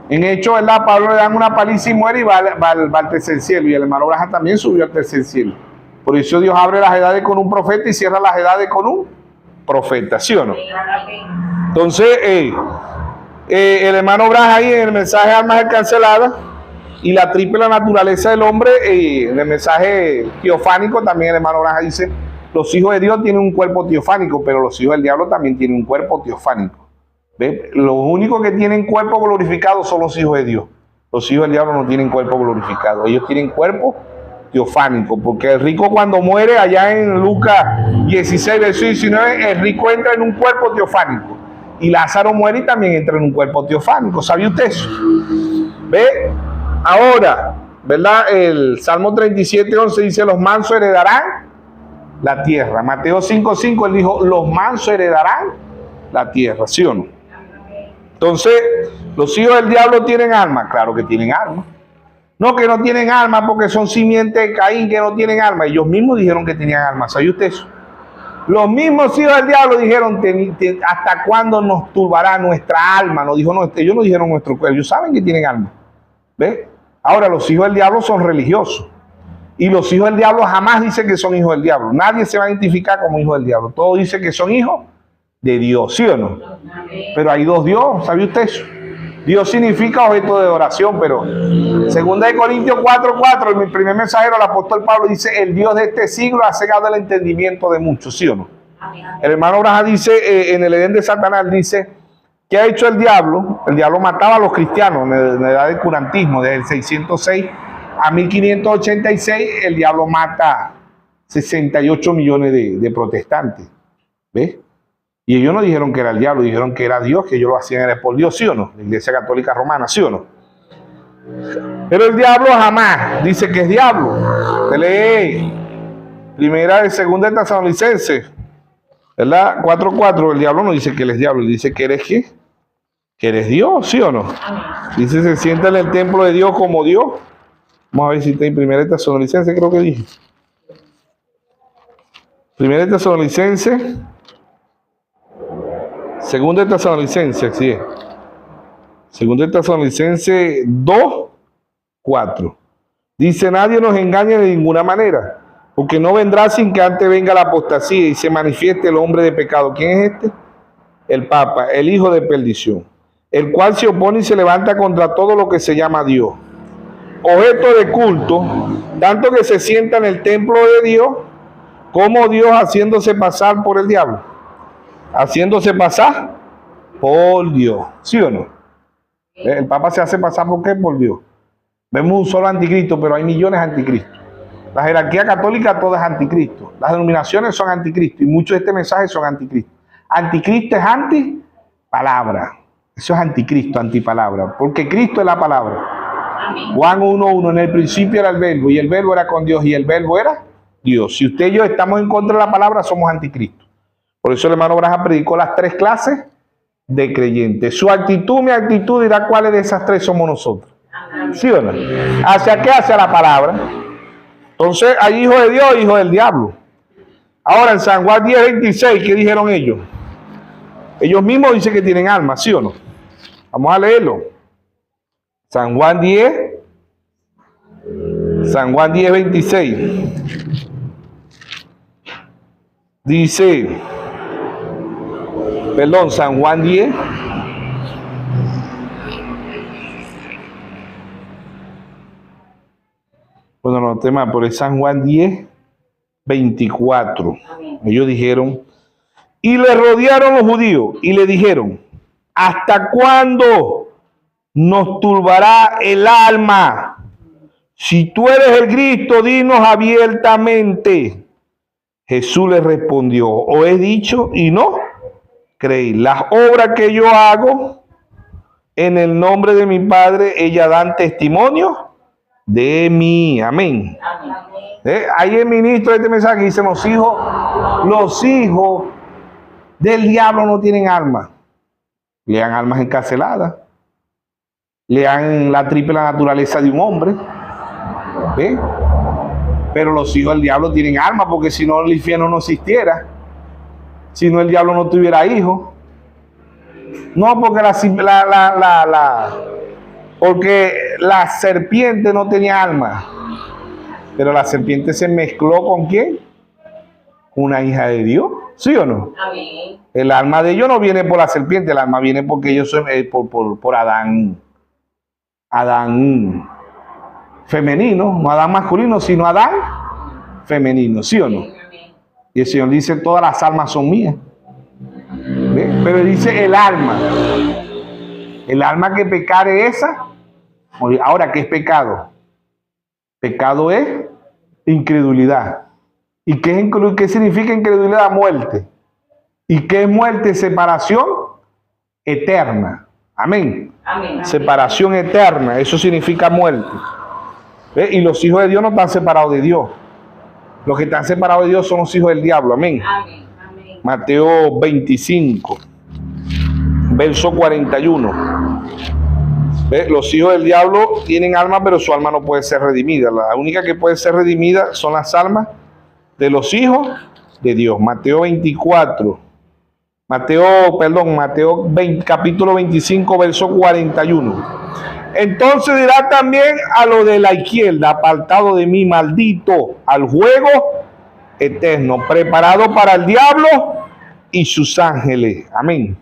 en hecho, ¿verdad? Pablo le dan una paliza y muere y va al tercer cielo. Y el hermano Abraham también subió al tercer cielo. Por eso Dios abre las edades con un profeta y cierra las edades con un profeta, ¿sí o no? Entonces, el hermano Abraham ahí en el mensaje Almas Canceladas y la triple naturaleza del hombre, en el mensaje teofánico también el hermano Abraham dice, los hijos de Dios tienen un cuerpo teofánico, pero los hijos del diablo también tienen un cuerpo teofánico. ¿Ve? Los únicos que tienen cuerpo glorificado son los hijos de Dios. Los hijos del diablo no tienen cuerpo glorificado, ellos tienen cuerpo teofánico, porque el rico cuando muere, allá en Lucas 16, verso 19, el rico entra en un cuerpo teofánico. Y Lázaro muere y también entra en un cuerpo teofánico. ¿Sabía usted eso? ¿Ve? Ahora, ¿verdad? El Salmo 37, 11 dice, los mansos heredarán la tierra. Mateo 5, 5, él dijo, los mansos heredarán la tierra, ¿sí o no? Entonces, ¿los hijos del diablo tienen alma? Claro que tienen alma. No, que no tienen alma porque son simientes de Caín, que no tienen alma. Ellos mismos dijeron que tenían alma. ¿Sabe usted eso? Los mismos hijos del diablo dijeron, ¿hasta cuándo nos turbará nuestra alma? No dijo, no, ellos no dijeron nuestro cuerpo. Ellos saben que tienen alma. ¿Ve? Ahora, los hijos del diablo son religiosos. Y los hijos del diablo jamás dicen que son hijos del diablo. Nadie se va a identificar como hijo del diablo. Todos dicen que son hijos de Dios, ¿sí o no? Pero hay dos Dios, ¿sabe usted eso? Dios significa objeto de adoración, pero 2 Corintios 4:4, en mi primer mensajero, el apóstol Pablo dice, el Dios de este siglo ha cegado el entendimiento de muchos, ¿sí o no? El hermano Abraham dice, en el Edén de Satanás, dice, ¿qué ha hecho el diablo? El diablo mataba a los cristianos en la edad del curantismo, desde el 606 a 1586, el diablo mata 68 millones de protestantes, ¿ves? Y ellos no dijeron que era el diablo, dijeron que era Dios, que ellos lo hacían era por Dios, ¿sí o no? La Iglesia Católica Romana, ¿sí o no? Pero el diablo jamás dice que es diablo. Usted lee primera y segunda de Tesalonicenses, ¿verdad? 4:4, el diablo no dice que él es diablo, él dice que eres ¿qué? Que eres Dios, ¿sí o no? Dice, se sienta en el templo de Dios como Dios. Vamos a ver si está en primera de Tesalonicenses, creo que dije. Primera de Tesalonicenses. Segunda de Tesalonicenses, así es. Segunda de Tesalonicenses 2:4. Dice, nadie nos engañe de ninguna manera, porque no vendrá sin que antes venga la apostasía y se manifieste el hombre de pecado. ¿Quién es este? El Papa, el hijo de perdición, el cual se opone y se levanta contra todo lo que se llama Dios. Objeto de culto, tanto que se sienta en el templo de Dios, como Dios haciéndose pasar por el diablo. Haciéndose pasar por Dios, ¿sí o no? El Papa se hace pasar ¿por qué? Por Dios. Vemos un solo anticristo, pero hay millones de anticristos. La jerarquía católica toda es anticristo. Las denominaciones son anticristo y muchos de este mensaje son anticristo. Anticristo es antipalabra. Eso es anticristo, antipalabra, porque Cristo es la palabra. Juan 1:1, en el principio era el verbo y el verbo era con Dios y el verbo era Dios. Si usted y yo estamos en contra de la palabra, somos anticristo. Por eso el hermano Abraham predicó las 3 clases de creyentes. Su actitud, mi actitud dirá cuáles de esas 3 somos nosotros. ¿Sí o no? ¿Hacia qué? Hacia la palabra. Entonces hay hijos de Dios e hijos del diablo. Ahora en San Juan 10:26, ¿qué dijeron ellos? Ellos mismos dicen que tienen alma, ¿sí o no? Vamos a leerlo. San Juan 10:26. Dice, perdón, San Juan 10. Bueno, no tema, pero es San Juan 10:24. Ellos dijeron, y le rodearon los judíos y le dijeron, ¿hasta cuándo nos turbará el alma? Si tú eres el Cristo, dinos abiertamente. Jesús les respondió, os he dicho y no creéis. Las obras que yo hago en el nombre de mi Padre, ellas dan testimonio de mí. Amén. Ahí el ministro de este mensaje dice, los hijos del diablo no tienen alma. Lean almas encarceladas. Lean la triple naturaleza de un hombre. ¿Ve? Pero los hijos del diablo tienen alma, porque si no el infierno no existiera. Si no el diablo no tuviera hijos. No, porque porque la serpiente no tenía alma. Pero la serpiente se mezcló ¿con quién? Una hija de Dios. ¿Sí o no? Amén. El alma de ellos no viene por la serpiente, el alma viene porque ellos son por Adán. Adán femenino, no Adán masculino, sino Adán femenino. ¿Sí o no? Y el Señor dice, todas las almas son mías. ¿Ve? Pero dice el alma. El alma que pecare esa. Ahora, ¿qué es pecado? Pecado es incredulidad. ¿Y qué significa incredulidad? Muerte. ¿Y qué es muerte? Separación eterna. Amén. Amén. Separación eterna. Eso significa muerte. ¿Ve? Y los hijos de Dios no están separados de Dios. Los que están separados de Dios son los hijos del diablo. Amén. Amén. Amén. Mateo 25, verso 41. ¿Ve? Los hijos del diablo tienen alma, pero su alma no puede ser redimida. La única que puede ser redimida son las almas de los hijos de Dios. Mateo 20, capítulo 25, verso 41. Entonces dirá también a lo de la izquierda, apartado de mí, maldito, al juego eterno, preparado para el diablo y sus ángeles. Amén.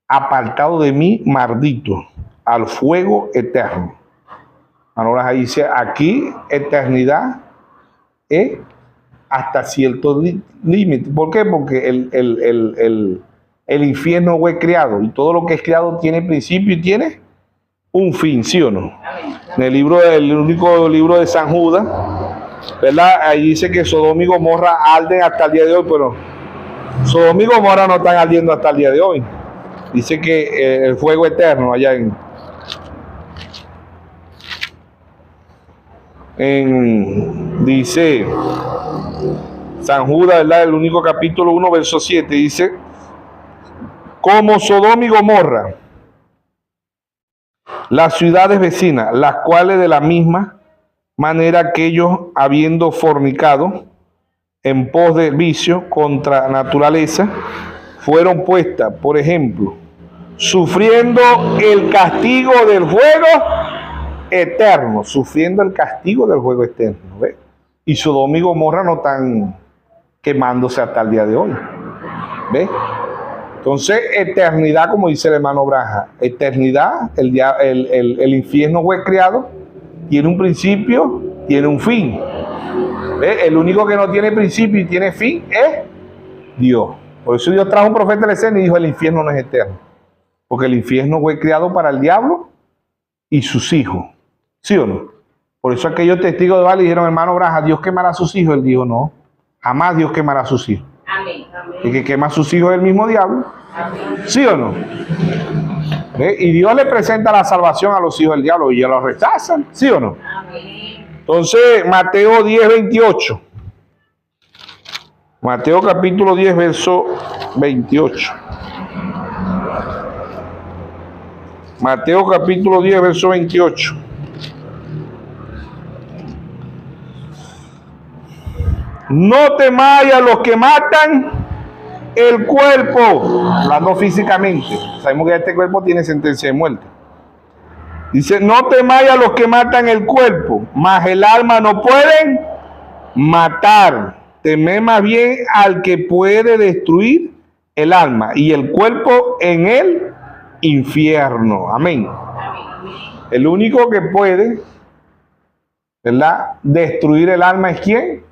Apartado de mí, maldito, al fuego eterno. Ahora ahí dice, aquí eternidad es hasta cierto límite. ¿Por qué? Porque el infierno fue creado, y todo lo que es creado tiene principio y tiene un fin, ¿sí o no? En el único libro de San Judas, ¿verdad? Ahí dice que Sodoma y Gomorra arden hasta el día de hoy, pero Sodoma y Gomorra no están ardiendo hasta el día de hoy. Dice que el fuego eterno allá dice San Judas, ¿verdad? El único capítulo 1, verso 7, dice, como Sodoma y Gomorra, las ciudades vecinas, las cuales de la misma manera aquellos, habiendo fornicado en pos de vicio contra naturaleza, fueron puestas, por ejemplo, sufriendo el castigo del fuego eterno, sufriendo el castigo del fuego eterno, ¿ves? Y Sodoma y Gomorra no están quemándose hasta el día de hoy, ¿ves? Entonces, eternidad, como dice el hermano Braja, eternidad, el infierno fue creado, tiene un principio, tiene un fin. ¿Ves? El único que no tiene principio y tiene fin es Dios. Por eso Dios trajo un profeta a la escena y dijo, el infierno no es eterno. Porque el infierno fue creado para el diablo y sus hijos. ¿Sí o no? Por eso aquellos testigos de Baal dijeron, hermano Braja, ¿Dios quemará a sus hijos? Él dijo, no, jamás Dios quemará a sus hijos. Amén, amén. El que quema a sus hijos es el mismo diablo. Amén. ¿Sí o no? Y Dios le presenta la salvación a los hijos del diablo y ellos lo rechazan. ¿Sí o no? Amén. Entonces, Mateo 10, 28. Mateo capítulo 10, verso 28. Mateo capítulo 10, verso 28. No temáis a los que matan el cuerpo, hablando físicamente. Sabemos que este cuerpo tiene sentencia de muerte. Dice, no temáis a los que matan el cuerpo, mas el alma no pueden matar. Temed más bien al que puede destruir el alma y el cuerpo en el infierno. Amén. El único que puede, ¿verdad?, destruir el alma es ¿quién?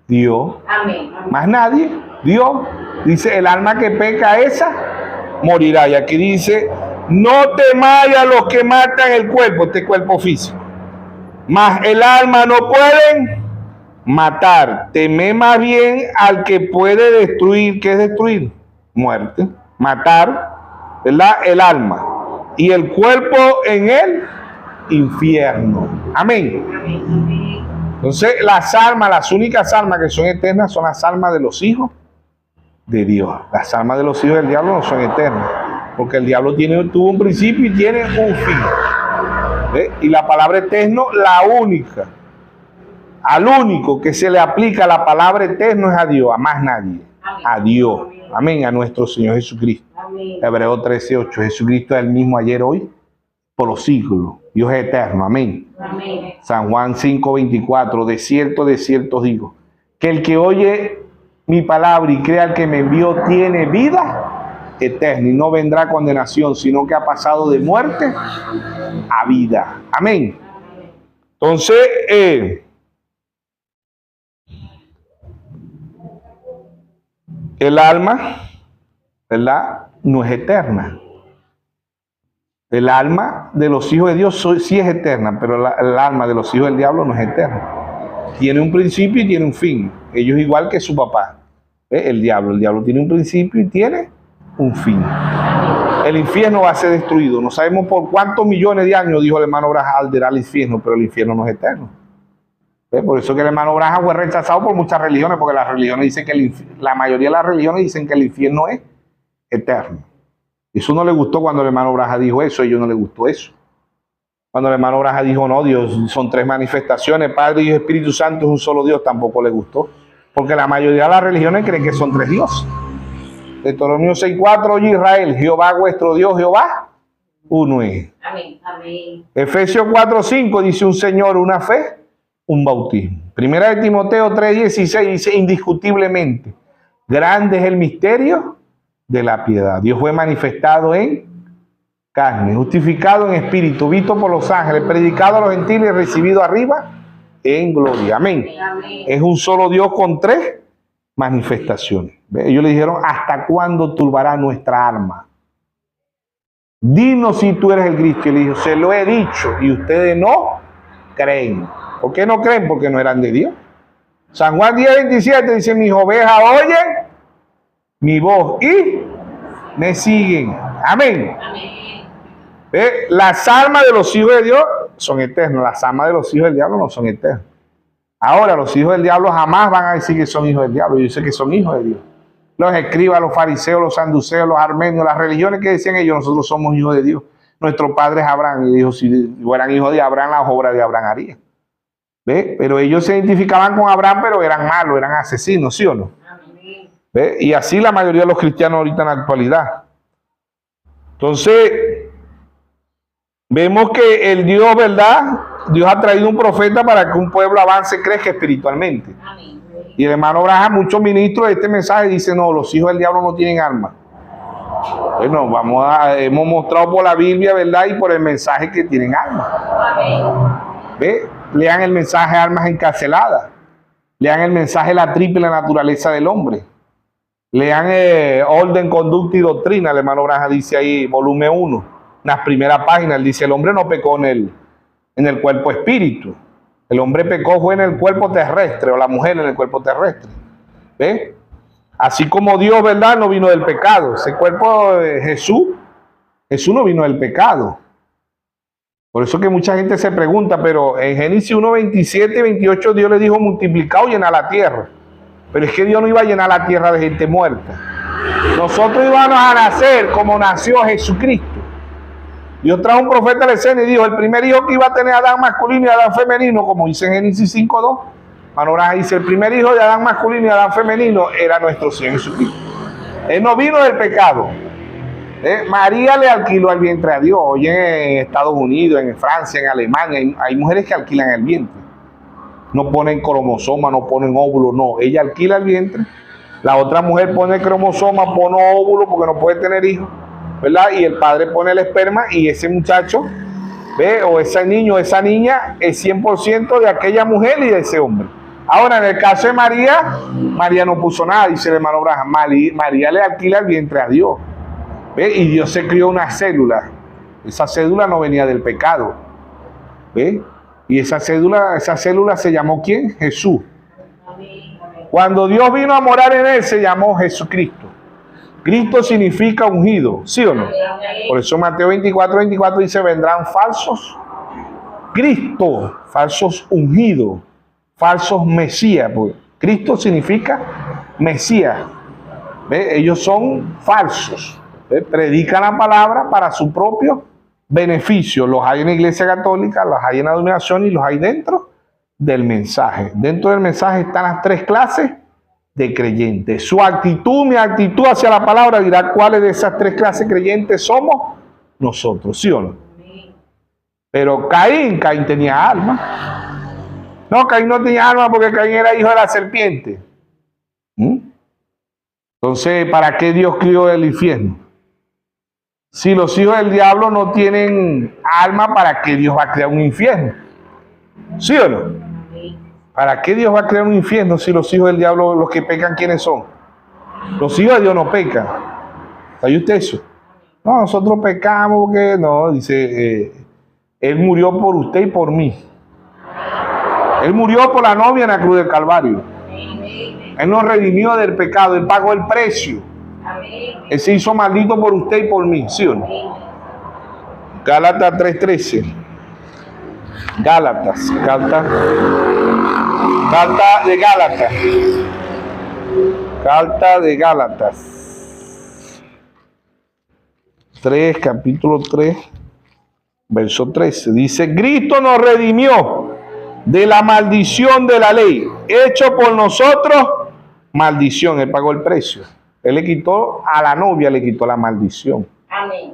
Dios. Amén. Más nadie. Dios. Dice, el alma que peca esa morirá. Y aquí dice, no temáis a los que matan el cuerpo, este cuerpo físico, mas el alma no pueden matar. Temed más bien al que puede destruir. ¿Qué es destruir? Muerte. Matar, ¿verdad?, el alma y el cuerpo en el infierno. Amén. Entonces, las únicas almas que son eternas son las almas de los hijos de Dios. Las almas de los hijos del diablo no son eternas, porque el diablo tuvo un principio y tiene un fin. ¿Ve? Y la palabra eterno, la única, al único que se le aplica la palabra eterno es a Dios, a más nadie. Amén. A Dios. Amén. A nuestro Señor Jesucristo. Amén. Hebreos 13:8. Jesucristo es el mismo ayer, hoy, por los siglos. Dios es eterno. Amén. Amén. San Juan 5:24. De cierto os digo, que el que oye mi palabra y crea al que me envió tiene vida eterna y no vendrá condenación, sino que ha pasado de muerte a vida. Amén. Entonces, el alma, ¿verdad?, no es eterna. El alma de los hijos de Dios sí es eterna, pero el alma de los hijos del diablo no es eterna. Tiene un principio y tiene un fin. Ellos igual que su papá. El diablo tiene un principio y tiene un fin. El infierno va a ser destruido. No sabemos por cuántos millones de años, dijo el hermano Branham, arderá el infierno, pero el infierno no es eterno. Por eso que el hermano Branham fue rechazado por muchas religiones, porque las religiones dicen que la mayoría de las religiones dicen que el infierno es eterno. Eso no le gustó cuando el hermano Branham dijo eso, a ellos no les gustó eso. Cuando el hermano Branham dijo, no, Dios, son tres manifestaciones, Padre, Hijo y Espíritu Santo es un solo Dios, tampoco le gustó. Porque la mayoría de las religiones creen que son tres dioses. Deuteronomio 6:4, oye Israel, Jehová vuestro Dios, Jehová, uno es. Amén. Amén. Efesios 4:5 dice un Señor, una fe, un bautismo. Primera de Timoteo 3:16 dice indiscutiblemente, grande es el misterio de la piedad. Dios fue manifestado en carne, justificado en espíritu, visto por los ángeles, predicado a los gentiles y recibido arriba en gloria. Amén. Amén. Es un solo Dios con tres manifestaciones. Ellos le dijeron, ¿hasta cuándo turbará nuestra alma? Dinos si tú eres el Cristo. Y le dijo, se lo he dicho y ustedes no creen. ¿Por qué no creen? Porque no eran de Dios. San Juan 10:27 dice, mis ovejas oyen mi voz y me siguen. Amén. Amén. Las almas de los hijos de Dios son eternas. Las almas de los hijos del diablo no son eternas. Ahora, los hijos del diablo jamás van a decir que son hijos del diablo. Yo sé que son hijos de Dios. Los escribas, los fariseos, los saduceos, los armenios, las religiones que decían ellos, nosotros somos hijos de Dios. Nuestro padre es Abraham. Y dijo, si fueran hijos de Abraham, las obras de Abraham harían. ¿Ve? Pero ellos se identificaban con Abraham, pero eran malos, eran asesinos, ¿sí o no? ¿Ve? Y así la mayoría de los cristianos ahorita en la actualidad. Entonces, vemos que el Dios, ¿verdad? Dios ha traído un profeta para que un pueblo avance, crezca espiritualmente. Amén. Y el hermano Branham, muchos ministros de este mensaje dicen, no, los hijos del diablo no tienen alma. Bueno, hemos mostrado por la Biblia, ¿verdad? Y por el mensaje que tienen alma. Amén. ¿Ve? Lean el mensaje Almas Encarceladas. Lean el mensaje La Triple Naturaleza del Hombre. Lean Orden, Conducta y Doctrina. El hermano Branham dice ahí, volumen 1, en las primeras páginas, él dice, el hombre no pecó en el cuerpo espíritu. El hombre pecó fue en el cuerpo terrestre, o la mujer en el cuerpo terrestre. ¿Ve? Así como Dios, ¿verdad?, no vino del pecado. Ese cuerpo de Jesús no vino del pecado. Por eso que mucha gente se pregunta, pero en Génesis 1:27 y 28 Dios le dijo, multiplicado y llenar la tierra. Pero es que Dios no iba a llenar la tierra de gente muerta. Nosotros íbamos a nacer como nació Jesucristo. Dios trajo un profeta a la escena y dijo, el primer hijo que iba a tener Adán masculino y Adán femenino, como dice en Génesis 5:2, Manoras dice, el primer hijo de Adán masculino y Adán femenino era nuestro Señor Jesucristo. Él no vino del pecado. María le alquiló el vientre a Dios. Hoy en Estados Unidos, en Francia, en Alemania, hay mujeres que alquilan el vientre. No ponen cromosoma, no ponen óvulo, no. Ella alquila el vientre. La otra mujer pone cromosoma, pone óvulo porque no puede tener hijos, ¿verdad? Y el padre pone el esperma y ese muchacho, ¿ve? O ese niño, esa niña es 100% de aquella mujer y de ese hombre. Ahora, en el caso de María, María no puso nada, dice el hermano Branham. María le alquila el vientre a Dios. ¿Ve? Y Dios se crió una célula. Esa célula no venía del pecado. ¿Ve? Y esa célula se llamó ¿quién? Jesús. Cuando Dios vino a morar en él, se llamó Jesucristo. Cristo significa ungido, ¿sí o no? Por eso Mateo 24:24 dice, vendrán falsos Cristo, falsos ungidos, falsos mesías. Pues Cristo significa Mesías. ¿Ve? Ellos son falsos. ¿Ve? Predican la palabra para su propio beneficio. Los hay en la Iglesia Católica, los hay en la denominación y los hay dentro del mensaje. Dentro del mensaje están las tres clases de creyentes. Su actitud, mi actitud hacia la palabra dirá cuáles de esas tres clases creyentes somos nosotros, ¿sí o no? Pero Caín tenía alma. No, Caín no tenía alma porque Caín era hijo de la serpiente. Entonces, ¿para qué Dios crió el infierno? Si los hijos del diablo no tienen alma, ¿para qué Dios va a crear un infierno? ¿Sí o no? ¿Para qué Dios va a crear un infierno si los hijos del diablo, los que pecan, quiénes son? Los hijos de Dios no pecan. ¿Sabe usted eso? No, nosotros pecamos porque no, dice, Él murió por usted y por mí. Él murió por la novia en la cruz del Calvario. Él nos redimió del pecado, Él pagó el precio. Él se hizo maldito por usted y por mí, ¿sí o no? Gálatas 3:13. Gálatas, carta de Gálatas. Carta de Gálatas. 3, capítulo 3, verso 13. Dice, Cristo nos redimió de la maldición de la ley, hecho por nosotros maldición. Él pagó el precio. Él le quitó a la novia, le quitó la maldición. Amén.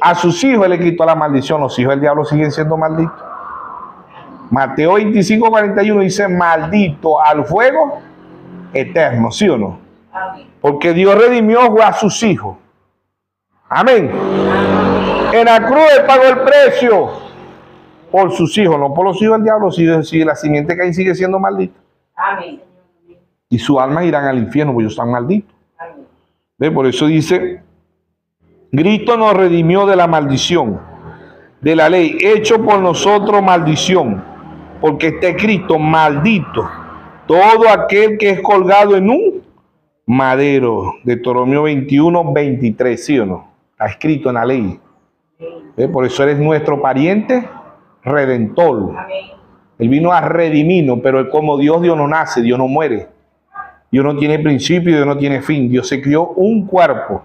A sus hijos le quitó la maldición. Los hijos del diablo siguen siendo malditos. Mateo 25:41 dice, maldito al fuego eterno, ¿sí o no? Amén. Porque Dios redimió a sus hijos. Amén. En la cruz Él pagó el precio por sus hijos, no por los hijos del diablo. Si la simiente de Caín sigue siendo maldita. Amén. Y sus almas irán al infierno porque ellos están malditos. Amén. ¿Ve? Por eso dice, Cristo nos redimió de la maldición, de la ley, hecho por nosotros maldición, porque está escrito, maldito todo aquel que es colgado en un madero. Deuteronomio 21:23, ¿sí o no? Está escrito en la ley. ¿Ve? Por eso eres nuestro pariente redentor. Amén. Él vino a redimirnos, pero él como Dios no nace, Dios no muere. Dios no tiene principio, Dios no tiene fin. Dios se crió un cuerpo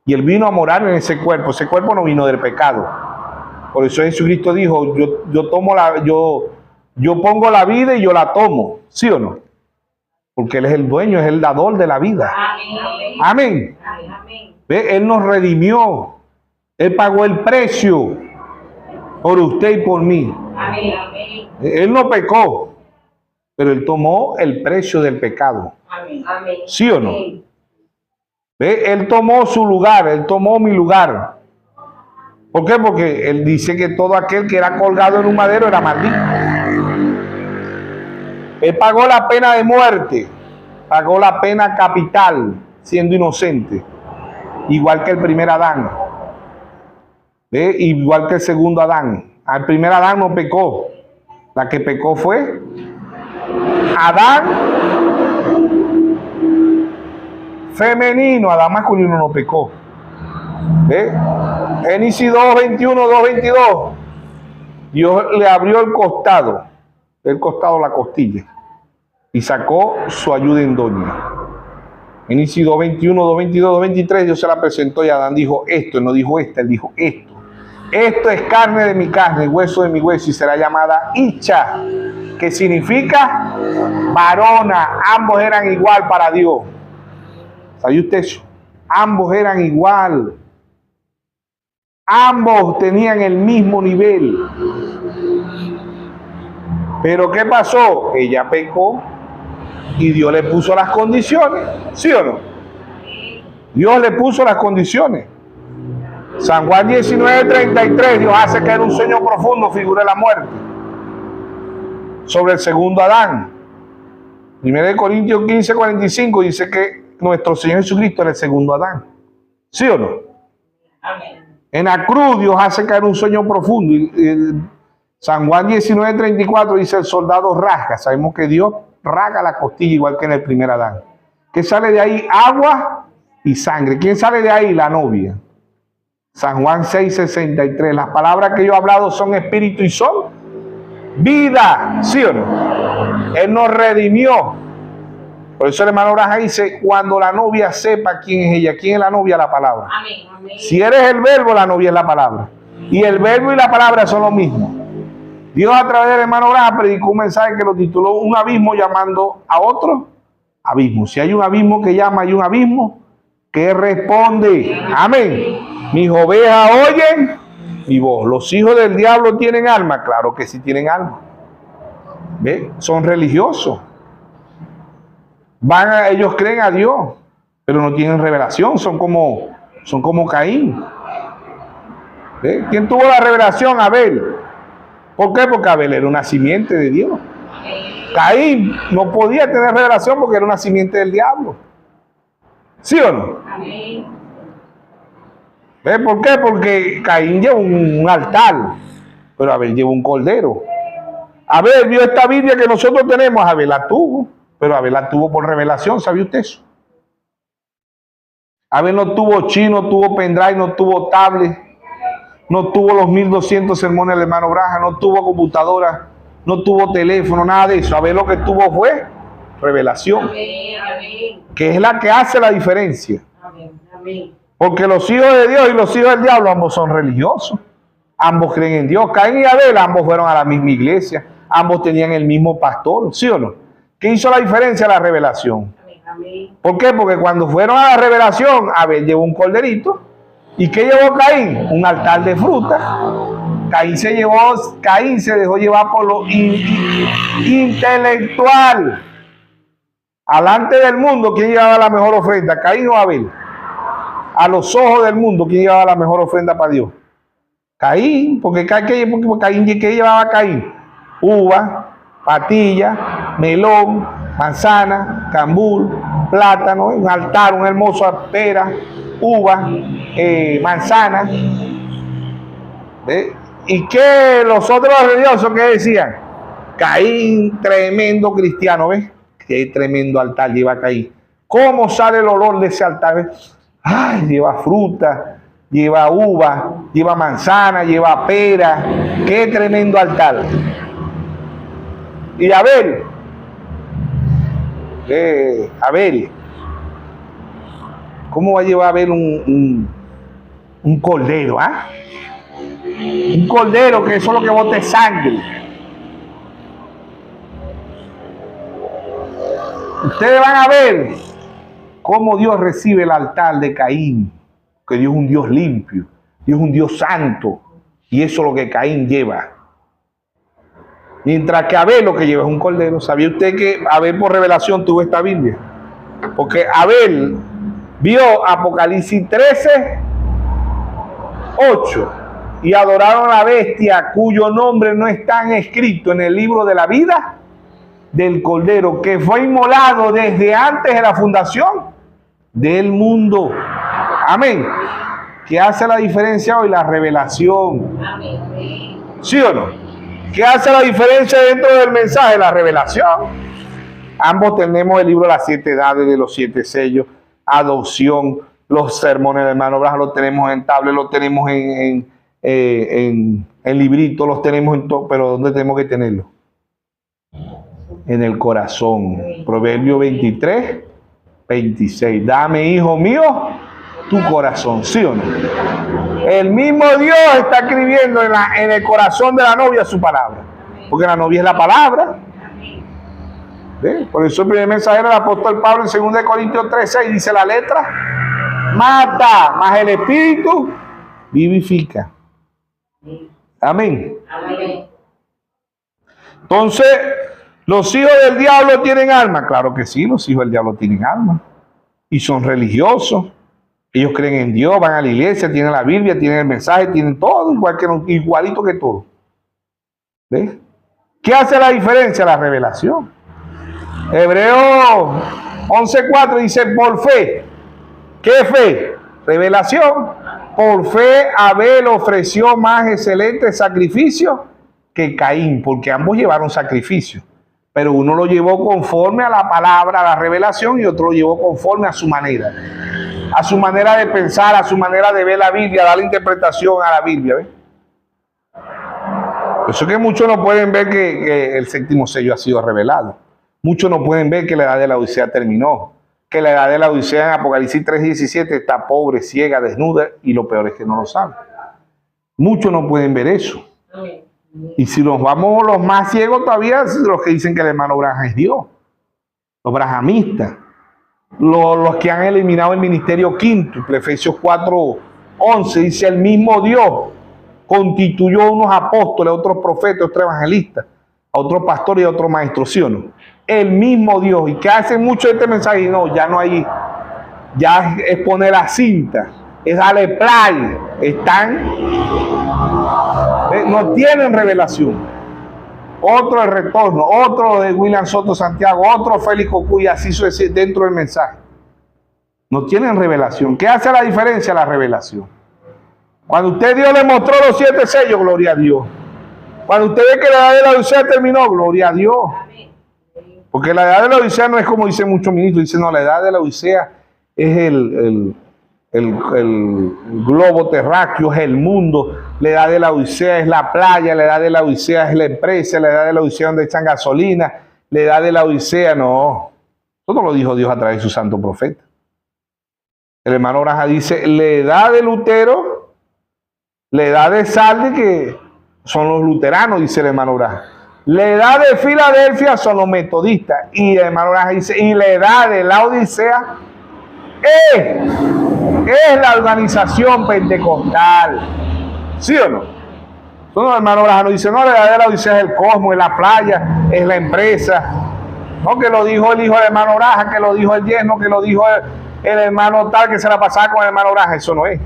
y Él vino a morar en ese cuerpo. Ese cuerpo no vino del pecado. Por eso Jesucristo dijo, yo pongo la vida y yo la tomo. ¿Sí o no? Porque Él es el dueño, es el dador de la vida. Amén. Amén. Amén. ¿Ve? Él nos redimió. Él pagó el precio por usted y por mí. Amén. Amén. Él no pecó, pero Él tomó el precio del pecado. Amén. Amén. ¿Sí o no? ¿Ve? Él tomó su lugar, Él tomó mi lugar. ¿Por qué? Porque Él dice que todo aquel que era colgado en un madero era maldito. Él pagó la pena de muerte, pagó la pena capital, siendo inocente, igual que el primer Adán. ¿Ve? Igual que el segundo Adán. Al primer Adán no pecó, la que pecó fue Adán femenino, Adán masculino no pecó. ¿Ve? Génesis 2:21, 2:22. Dios le abrió el costado, la costilla, y sacó su ayuda idónea. Génesis 2:21, 2:22, 2:23, Dios se la presentó y Adán dijo esto, él no dijo esta, él dijo esto. Esto es carne de mi carne, hueso de mi hueso, y será llamada Isha, que significa varona. Ambos eran igual para Dios. ¿Sabe usted eso? Ambos eran igual. Ambos tenían el mismo nivel. Pero ¿qué pasó? Ella pecó y Dios le puso las condiciones. ¿Sí o no? Dios le puso las condiciones. San Juan 19:33, Dios hace caer un sueño profundo, figura de la muerte, sobre el segundo Adán. 1 Corintios 15:45 dice que nuestro Señor Jesucristo era el segundo Adán. ¿Sí o no? Amén. En la cruz Dios hace caer un sueño profundo. San Juan 19:34 dice el soldado rasga. Sabemos que Dios rasga la costilla igual que en el primer Adán. ¿Qué sale de ahí? Agua y sangre. ¿Quién sale de ahí? La novia. San Juan 6:63. Las palabras que yo he hablado son espíritu y son vida, ¿sí o no? Él nos redimió. Por eso el hermano Abraham dice, cuando la novia sepa quién es ella, quién es la novia, la palabra. Amén. Amén. Si eres el verbo, la novia es la palabra. Y el verbo y la palabra son lo mismo. Dios a través del hermano Abraham predicó un mensaje que lo tituló un abismo llamando a otro abismo. Si hay un abismo que llama, hay un abismo que responde. Amén. Mis ovejas oyen mi voz. Los hijos del diablo tienen alma. Claro que sí tienen alma. ¿Ve? Son religiosos. Ellos creen a Dios, pero no tienen revelación. Son como Caín. ¿Ve? ¿Quién tuvo la revelación? Abel. ¿Por qué? Porque Abel era una simiente de Dios. Caín no podía tener revelación porque era una simiente del diablo. ¿Sí o no? Amén. ¿Ves por qué? Porque Caín lleva un altar, pero Abel lleva un cordero. Abel vio esta Biblia que nosotros tenemos, Abel la tuvo, pero Abel la tuvo por revelación, ¿sabía usted eso? Abel no tuvo chino, no tuvo pendrive, no tuvo tablet, no tuvo los 1200 sermones del hermano Abraham, no tuvo computadora, no tuvo teléfono, nada de eso. Abel lo que tuvo fue revelación, que es la que hace la diferencia. Amén. Amén. Porque los hijos de Dios y los hijos del diablo ambos son religiosos. Ambos creen en Dios. Caín y Abel ambos fueron a la misma iglesia. Ambos tenían el mismo pastor, ¿sí o no? ¿Qué hizo la diferencia? La revelación. Amén. ¿Por qué? Porque cuando fueron a la revelación, Abel llevó un corderito. ¿Y qué llevó Caín? Un altar de fruta. Caín se dejó llevar por lo intelectual. Alante del mundo, ¿quién llevaba la mejor ofrenda? ¿Caín o Abel? A los ojos del mundo, ¿quién llevaba la mejor ofrenda para Dios? Caín, porque Caín, ¿qué llevaba Caín? Uva, patilla, melón, manzana, cambur, plátano, un altar, un hermoso pera, uva, manzana. ¿Ve? ¿Y qué los otros religiosos que decían? Caín, tremendo cristiano, ¿ves? Qué tremendo altar lleva Caín. ¿Cómo sale el olor de ese altar? ¿Ves? Ay, lleva fruta, lleva uva, lleva manzana, lleva pera. Qué tremendo altar. Y Abel, ¿cómo va a llevar Abel un cordero? ¿Ah? Un cordero que eso es lo que bote sangre. Ustedes van a ver cómo Dios recibe el altar de Caín, que Dios es un Dios limpio, Dios es un Dios santo, y eso es lo que Caín lleva. Mientras que Abel lo que lleva es un cordero. ¿Sabía usted que Abel por revelación tuvo esta Biblia? Porque Abel vio Apocalipsis 13, 8, y adoraron a la bestia cuyo nombre no está escrito en el libro de la vida del Cordero, que fue inmolado desde antes de la fundación del mundo. Amén. ¿Qué hace la diferencia hoy? La revelación. Amén. ¿Sí o no? ¿Qué hace la diferencia dentro del mensaje? La revelación. Ambos tenemos el libro de las 7 edades, de los 7 sellos, adopción, los sermones del hermano Abraham, los tenemos en tablet, los tenemos en librito, los tenemos en todo, pero ¿dónde tenemos que tenerlo? En el corazón. Proverbio 23, 26. Dame, hijo mío, tu corazón. ¿Sí o no? El mismo Dios está escribiendo en el corazón de la novia su palabra. Porque la novia es la palabra. ¿Sí? Por eso el primer mensajero del apóstol Pablo en 2 Corintios 3:6 dice: la letra mata, mas el espíritu vivifica. Amén. Amén. Entonces, ¿los hijos del diablo tienen alma? Claro que sí, los hijos del diablo tienen alma. Y son religiosos. Ellos creen en Dios, van a la iglesia, tienen la Biblia, tienen el mensaje, tienen todo, igualito que todo. ¿Ves? ¿Qué hace la diferencia? La revelación. Hebreos 11:4 dice: por fe. ¿Qué fe? Revelación. Por fe Abel ofreció más excelente sacrificio que Caín, porque ambos llevaron sacrificio. Pero uno lo llevó conforme a la palabra, a la revelación, y otro lo llevó conforme a su manera de pensar, a su manera de ver la Biblia, dar la interpretación a la Biblia. ¿Ves? Por eso es que muchos no pueden ver que el séptimo sello ha sido revelado. Muchos no pueden ver que la edad de la Odisea terminó. Que la edad de la Odisea en Apocalipsis 3:17 está pobre, ciega, desnuda, y lo peor es que no lo saben. Muchos no pueden ver eso. Y si nos vamos los más ciegos todavía, los que dicen que el hermano Branham es Dios. Los brahamistas. Los que han eliminado el ministerio quíntuple. Efesios 4:11 dice: el mismo Dios constituyó unos apóstoles, otros profetas, otros evangelistas, a otros pastores y a otros maestros, ¿sí o no? El mismo Dios. ¿Y qué hacen mucho de este mensaje? No, ya no hay, ya es poner la cinta, es darle play. Están, no tienen revelación. Otro el retorno, otro de William Soto Santiago, otro Félix Cocuy, así dentro del mensaje. No tienen revelación. ¿Qué hace la diferencia? La revelación. Cuando usted Dios le mostró los 7 sellos, gloria a Dios. Cuando usted ve que la edad de la Odisea terminó, gloria a Dios. Porque la edad de la Odisea no es como dicen muchos ministros, dicen no, la edad de la Odisea es el globo terráqueo, es el mundo. La edad de la Odisea es la playa, la edad de la Odisea es la empresa, la edad de la Odisea es donde echan gasolina, la edad de la Odisea no. Eso no lo dijo Dios a través de su santo profeta. El hermano Branham dice, la edad de Lutero, la edad de Sardi, que son los luteranos, dice el hermano Branham. La edad de Filadelfia son los metodistas. Y el hermano Branham dice, y la edad de la Odisea es la organización pentecostal. ¿Sí o no? Entonces el hermano Branham dice, no, la edad de la Odisea es el cosmos, es la playa, es la empresa. No, que lo dijo el hijo del hermano Branham, que lo dijo el yerno, que lo dijo el hermano tal, que se la pasaba con el hermano Branham. Eso no es.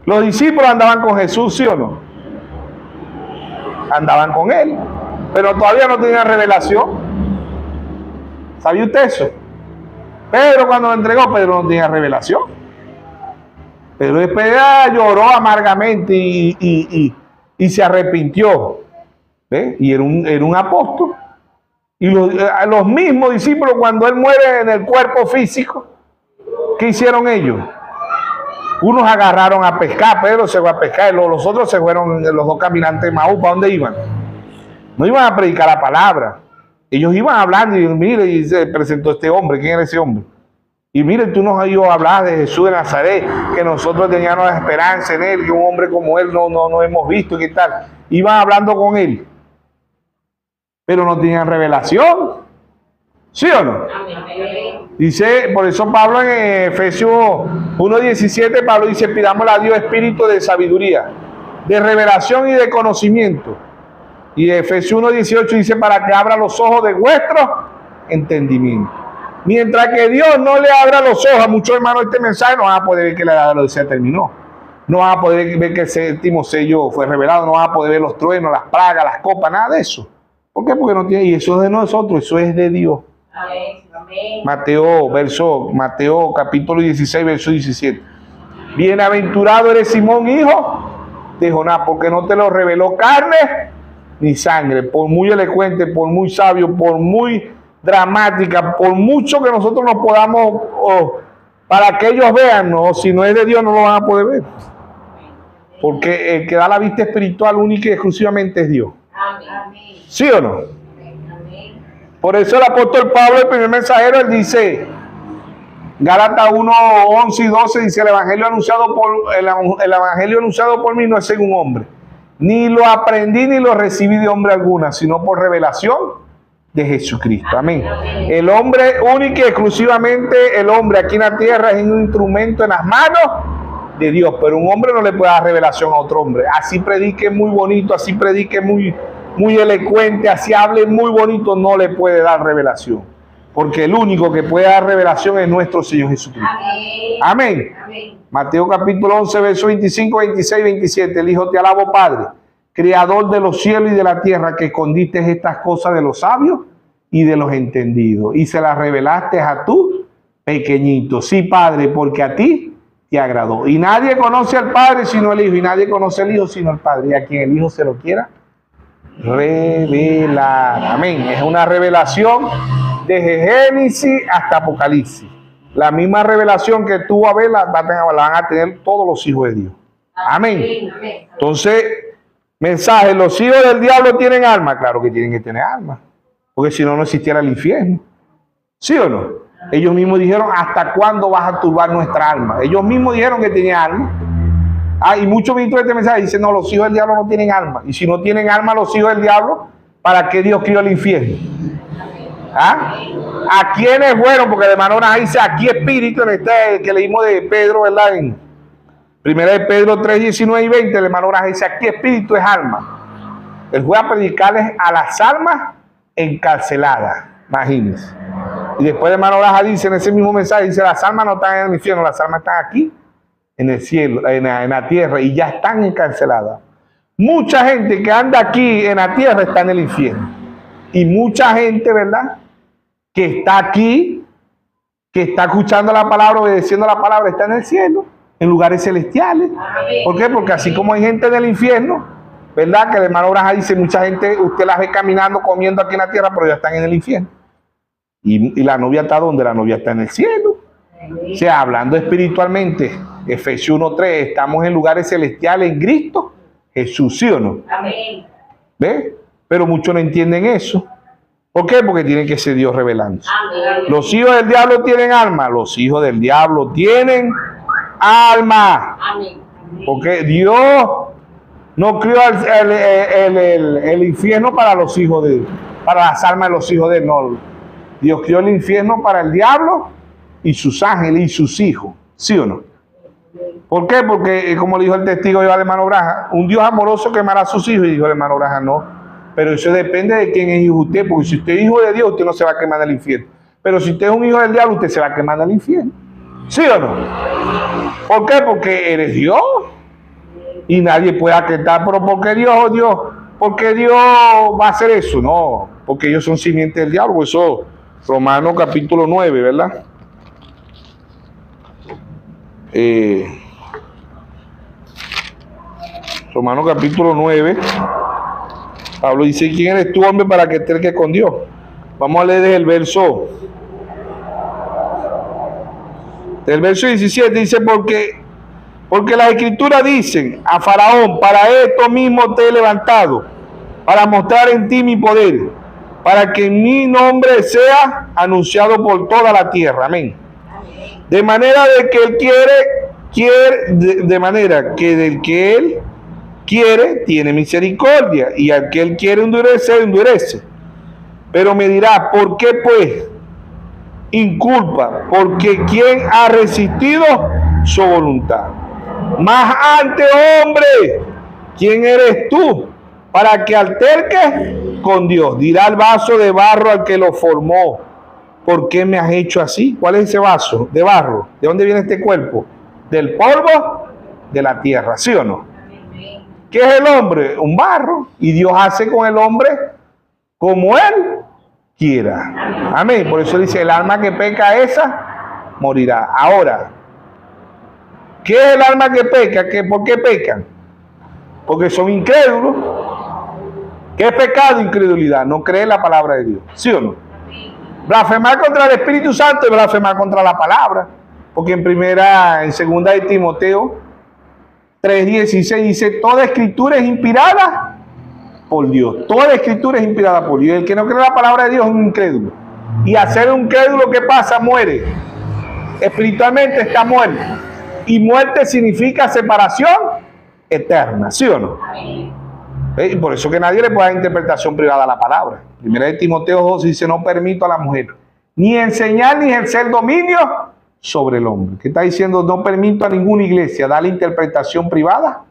Los discípulos andaban con Jesús, ¿sí o no? Andaban con él, pero todavía no tenían revelación. ¿Sabía usted eso? Pedro, cuando lo entregó, Pedro no tenía revelación. Pedro después lloró amargamente y se arrepintió. ¿Ve? Y era un apóstol. Y los mismos discípulos, cuando él muere en el cuerpo físico, ¿qué hicieron ellos? Unos agarraron a pescar, Pedro se fue a pescar, los otros se fueron, los dos caminantes de Maús. ¿Para dónde iban? No iban a predicar la palabra. Ellos iban hablando y mire, y se presentó este hombre. ¿Quién era ese hombre? Y mire, tú nos has oído hablar de Jesús de Nazaret, que nosotros teníamos la esperanza en él, que un hombre como él no hemos visto, ¿qué tal? Iban hablando con él, pero no tenían revelación. ¿Sí o no? Dice, por eso Pablo en Efesios 1:17, Pablo dice, pidámosle a Dios espíritu de sabiduría, de revelación y de conocimiento. Y Efesios 1:18 dice, para que abra los ojos de vuestro entendimiento. Mientras que Dios no le abra los ojos a muchos hermanos este mensaje, no van a poder ver que la edad de la Odisea terminó. No van a poder ver que el séptimo sello fue revelado, no van a poder ver los truenos, las plagas, las copas, nada de eso. ¿Por qué? Porque no tiene, y eso es de nosotros, eso es de Dios. Amén. Mateo capítulo 16, verso 17. Bienaventurado eres Simón, hijo de Jonás, porque no te lo reveló carne ni sangre, por muy elocuente, por muy sabio, por muy dramática, por mucho que nosotros nos podamos, para que ellos vean, no, si no es de Dios no lo van a poder ver. Porque el que da la vista espiritual única y exclusivamente es Dios. Amén. ¿Sí o no? Por eso el apóstol Pablo, el primer mensajero, él dice, Gálatas 1:11 y 12, dice, el evangelio anunciado por mí no es según hombre, ni lo aprendí ni lo recibí de hombre alguna, sino por revelación de Jesucristo. Amén. El hombre único y exclusivamente, el hombre aquí en la tierra es un instrumento en las manos de Dios, pero un hombre no le puede dar revelación a otro hombre. Así predique muy bonito, así predique muy elocuente, así hable muy bonito, no le puede dar revelación. Porque el único que puede dar revelación es nuestro Señor Jesucristo. Amén. Amén. Mateo capítulo 11, verso 25, 26, 27. El Hijo te alabo, Padre, Creador de los cielos y de la tierra, que escondiste estas cosas de los sabios y de los entendidos, y se las revelaste a tu pequeñito. Sí, Padre, porque a ti te agradó. Y nadie conoce al Padre sino el Hijo, y nadie conoce al Hijo sino el Padre, y a quien el Hijo se lo quiera revelar. Amén. Es una revelación desde Génesis hasta Apocalipsis. La misma revelación que tuvo Abel la van a tener todos los hijos de Dios. Amén. Entonces, Mensaje, los hijos del diablo tienen alma. Claro que tienen que tener alma, porque si no, no existiera el infierno. ¿Sí o no? Ellos mismos dijeron, ¿hasta cuándo vas a turbar nuestra alma? Ellos mismos dijeron que tenían alma. Y muchos ministros de este mensaje dicen, no, los hijos del diablo no tienen alma. Y si no tienen alma los hijos del diablo, ¿para qué Dios crió el infierno? ¿A quiénes fueron? Porque de manera dice, aquí espíritu, en este que leímos de Pedro, ¿verdad? En 1 de Pedro 3, 19 y 20, de manera dice, aquí espíritu es alma. Él fue a predicarles a las almas encarceladas, imagínense. Y después de manera dice en ese mismo mensaje, dice, las almas no están en el infierno, las almas están aquí, en el cielo, en la tierra, y ya están encarceladas. Mucha gente que anda aquí en la tierra está en el infierno. Y mucha gente, ¿verdad?, que está aquí, que está escuchando la palabra, obedeciendo la palabra, está en el cielo, en lugares celestiales. ¿Por qué? Porque así como hay gente del infierno, ¿verdad?, que el hermano Braja dice, mucha gente, usted las ve caminando, comiendo aquí en la tierra, pero ya están en el infierno. Y la novia está donde la novia está en el cielo. O sea, hablando espiritualmente, Efesios 1:3, estamos en lugares celestiales en Cristo Jesús, ¿sí o no? Amén. ¿Ve? Pero muchos no entienden eso. ¿Por qué? Porque tiene que ser Dios revelándose. Amén. Los hijos del diablo tienen alma. Los hijos del diablo tienen alma. Amén. Porque Dios no crió el infierno para los hijos de Dios, para las almas de los hijos de Dios. No. Dios crió el infierno para el diablo y sus ángeles y sus hijos. ¿Sí o no? ¿Por qué? Porque, como le dijo el testigo del hermano Braja, un Dios amoroso quemará a sus hijos. Y dijo el hermano Braja, no. Pero eso depende de quién es hijo usted. Porque si usted es hijo de Dios, usted no se va a quemar al infierno. Pero si usted es un hijo del diablo, usted se va a quemar al infierno. ¿Sí o no? ¿Por qué? Porque eres Dios. Y nadie puede aceptar, pero porque Dios va a hacer eso. No, porque ellos son simientes del diablo. Eso, Romanos capítulo 9, ¿verdad? Romanos capítulo 9, Pablo dice, ¿quién eres tú, hombre, para que te con Dios? Vamos a leer desde el verso 17, dice, porque las escrituras dicen a Faraón, para esto mismo te he levantado, para mostrar en ti mi poder, para que mi nombre sea anunciado por toda la tierra. Amén. De manera de que él quiere, de manera que del que él quiere, tiene misericordia, y al que él quiere endurecer, endurece. Pero me dirá, ¿por qué pues inculpa? Porque ¿quién ha resistido su voluntad? Más antes, hombre, ¿quién eres tú para que alterques con Dios? Dirá el vaso de barro al que lo formó, ¿por qué me has hecho así? ¿Cuál es ese vaso de barro? ¿De dónde viene este cuerpo? Del polvo de la tierra, ¿sí o no? ¿Qué es el hombre? Un barro. Y Dios hace con el hombre como él quiera. Amén. Por eso dice, el alma que peca, esa morirá. Ahora, ¿qué es el alma que peca? ¿Por qué pecan? Porque son incrédulos. ¿Qué es pecado? Incredulidad. No cree la palabra de Dios. ¿Sí o no? Blasfemar contra el Espíritu Santo es blasfemar contra la palabra. Porque en segunda de Timoteo 3:16 dice, toda escritura es inspirada por Dios. Toda escritura es inspirada por Dios. El que no cree la palabra de Dios es un incrédulo. Y hacer un incrédulo, ¿qué pasa? Muere. Espiritualmente está muerto. Y muerte significa separación eterna. ¿Sí o no? Y por eso que nadie le puede dar interpretación privada a la palabra. Primera de Timoteo 2 dice, no permito a la mujer ni enseñar ni ejercer dominio sobre el hombre. ¿Qué está diciendo? No permito a ninguna iglesia darle interpretación privada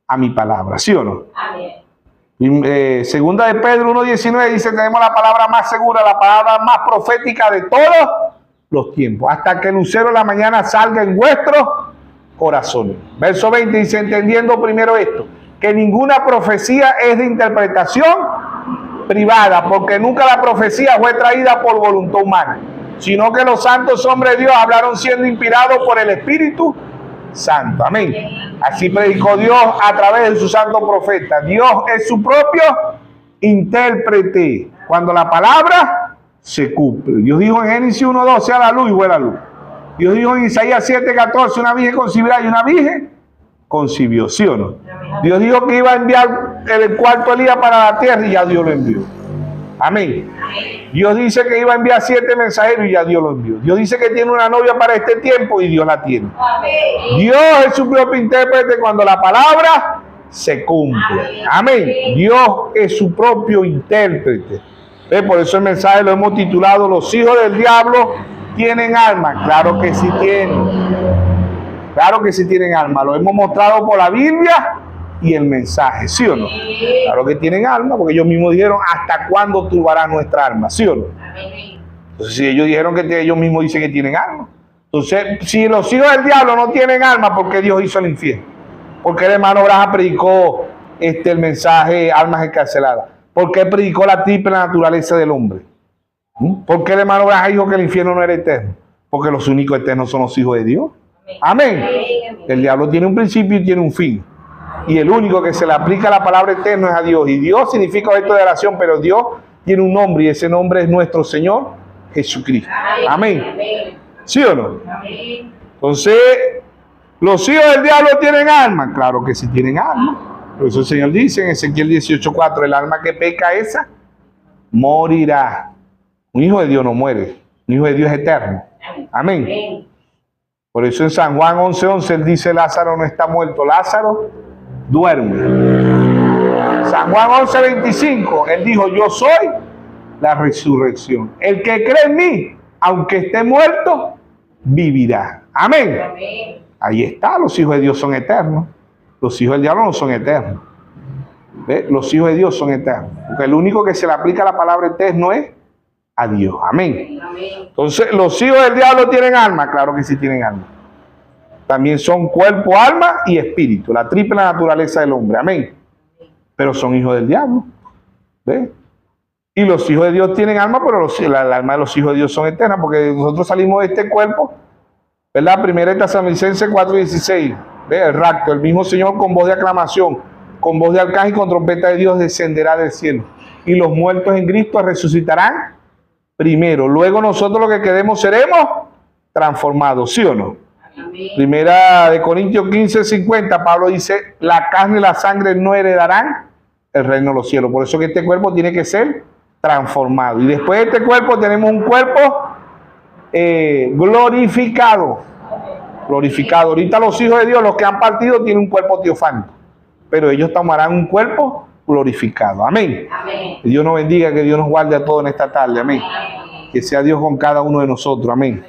a mi palabra. ¿Sí o no? Amén. Segunda de Pedro 1:19 dice, tenemos la palabra más segura, la palabra más profética de todos los tiempos, hasta que el lucero de la mañana salga en vuestros corazones. Verso 20 dice, entendiendo primero esto, que ninguna profecía es de interpretación privada, porque nunca la profecía fue traída por voluntad humana, sino que los santos hombres de Dios hablaron siendo inspirados por el Espíritu Santo. Amén. Así predicó Dios a través de su santo profeta. Dios es su propio intérprete cuando la palabra se cumple. Dios dijo en Génesis 1:2, sea la luz y fue la luz. Dios dijo en Isaías 7:14, una virgen concebirá y una virgen concibió, ¿sí o no? Dios dijo que iba a enviar el cuarto Elías para la tierra y ya Dios lo envió. Amén. Dios dice que iba a enviar 7 mensajeros y ya Dios lo envió. Dios dice que tiene una novia para este tiempo y Dios la tiene. Dios es su propio intérprete cuando la palabra se cumple. Amén. Dios es su propio intérprete. Por eso el mensaje lo hemos titulado Los hijos del diablo tienen alma. Claro que sí tienen. Claro que sí tienen alma. Lo hemos mostrado por la Biblia y el mensaje, ¿sí o no? Claro que tienen alma, porque ellos mismos dijeron, ¿hasta cuándo turbará nuestra alma? ¿Sí o no? Entonces, si ellos dijeron que ellos mismos dicen que tienen alma. Entonces, si los hijos del diablo no tienen alma, ¿por qué Dios hizo el infierno? ¿Por qué el hermano Braja predicó el mensaje almas encarceladas? ¿Por qué predicó la triple naturaleza del hombre? ¿Por qué el hermano Braja dijo que el infierno no era eterno? Porque los únicos eternos son los hijos de Dios. Amén. El diablo tiene un principio y tiene un fin. Y el único que se le aplica la palabra eterno es a Dios. Y Dios significa objeto de oración, pero Dios tiene un nombre y ese nombre es nuestro Señor Jesucristo. Amén. ¿Sí o no? Entonces, ¿los hijos del diablo tienen alma? Claro que sí tienen alma. Por eso el Señor dice en Ezequiel 18:4, el alma que peca esa morirá. Un hijo de Dios no muere. Un hijo de Dios es eterno. Amén. Por eso en San Juan 11:11 él dice, Lázaro no está muerto, Lázaro duerme. San Juan 11:25 él dijo, yo soy la resurrección. El que cree en mí, aunque esté muerto, vivirá. Amén. Ahí está, los hijos de Dios son eternos. Los hijos del diablo no son eternos. ¿Ve? Los hijos de Dios son eternos. Porque el único que se le aplica la palabra eterno es a Dios. Amén. Entonces, ¿los hijos del diablo tienen alma? Claro que sí tienen alma. También son cuerpo, alma y espíritu. La triple naturaleza del hombre. Amén. Pero son hijos del diablo. ¿Ve? Y los hijos de Dios tienen alma, pero el alma de los hijos de Dios son eternas, porque nosotros salimos de este cuerpo, ¿verdad? Primera de Tesalonicenses 4:16. ¿Ve? El rapto, el mismo Señor con voz de aclamación, con voz de arcángel y con trompeta de Dios descenderá del cielo. Y los muertos en Cristo resucitarán primero. Luego nosotros los que quedemos seremos transformados, ¿sí o no? Amén. Primera de Corintios 15:50, Pablo dice, la carne y la sangre no heredarán el reino de los cielos. Por eso que este cuerpo tiene que ser transformado. Y después de este cuerpo tenemos un cuerpo glorificado. Glorificado. Ahorita los hijos de Dios, los que han partido, tienen un cuerpo teofánico. Pero ellos tomarán un cuerpo glorificado. Amén. Amén. Que Dios nos bendiga, que Dios nos guarde a todos en esta tarde. Amén. Amén. Que sea Dios con cada uno de nosotros. Amén.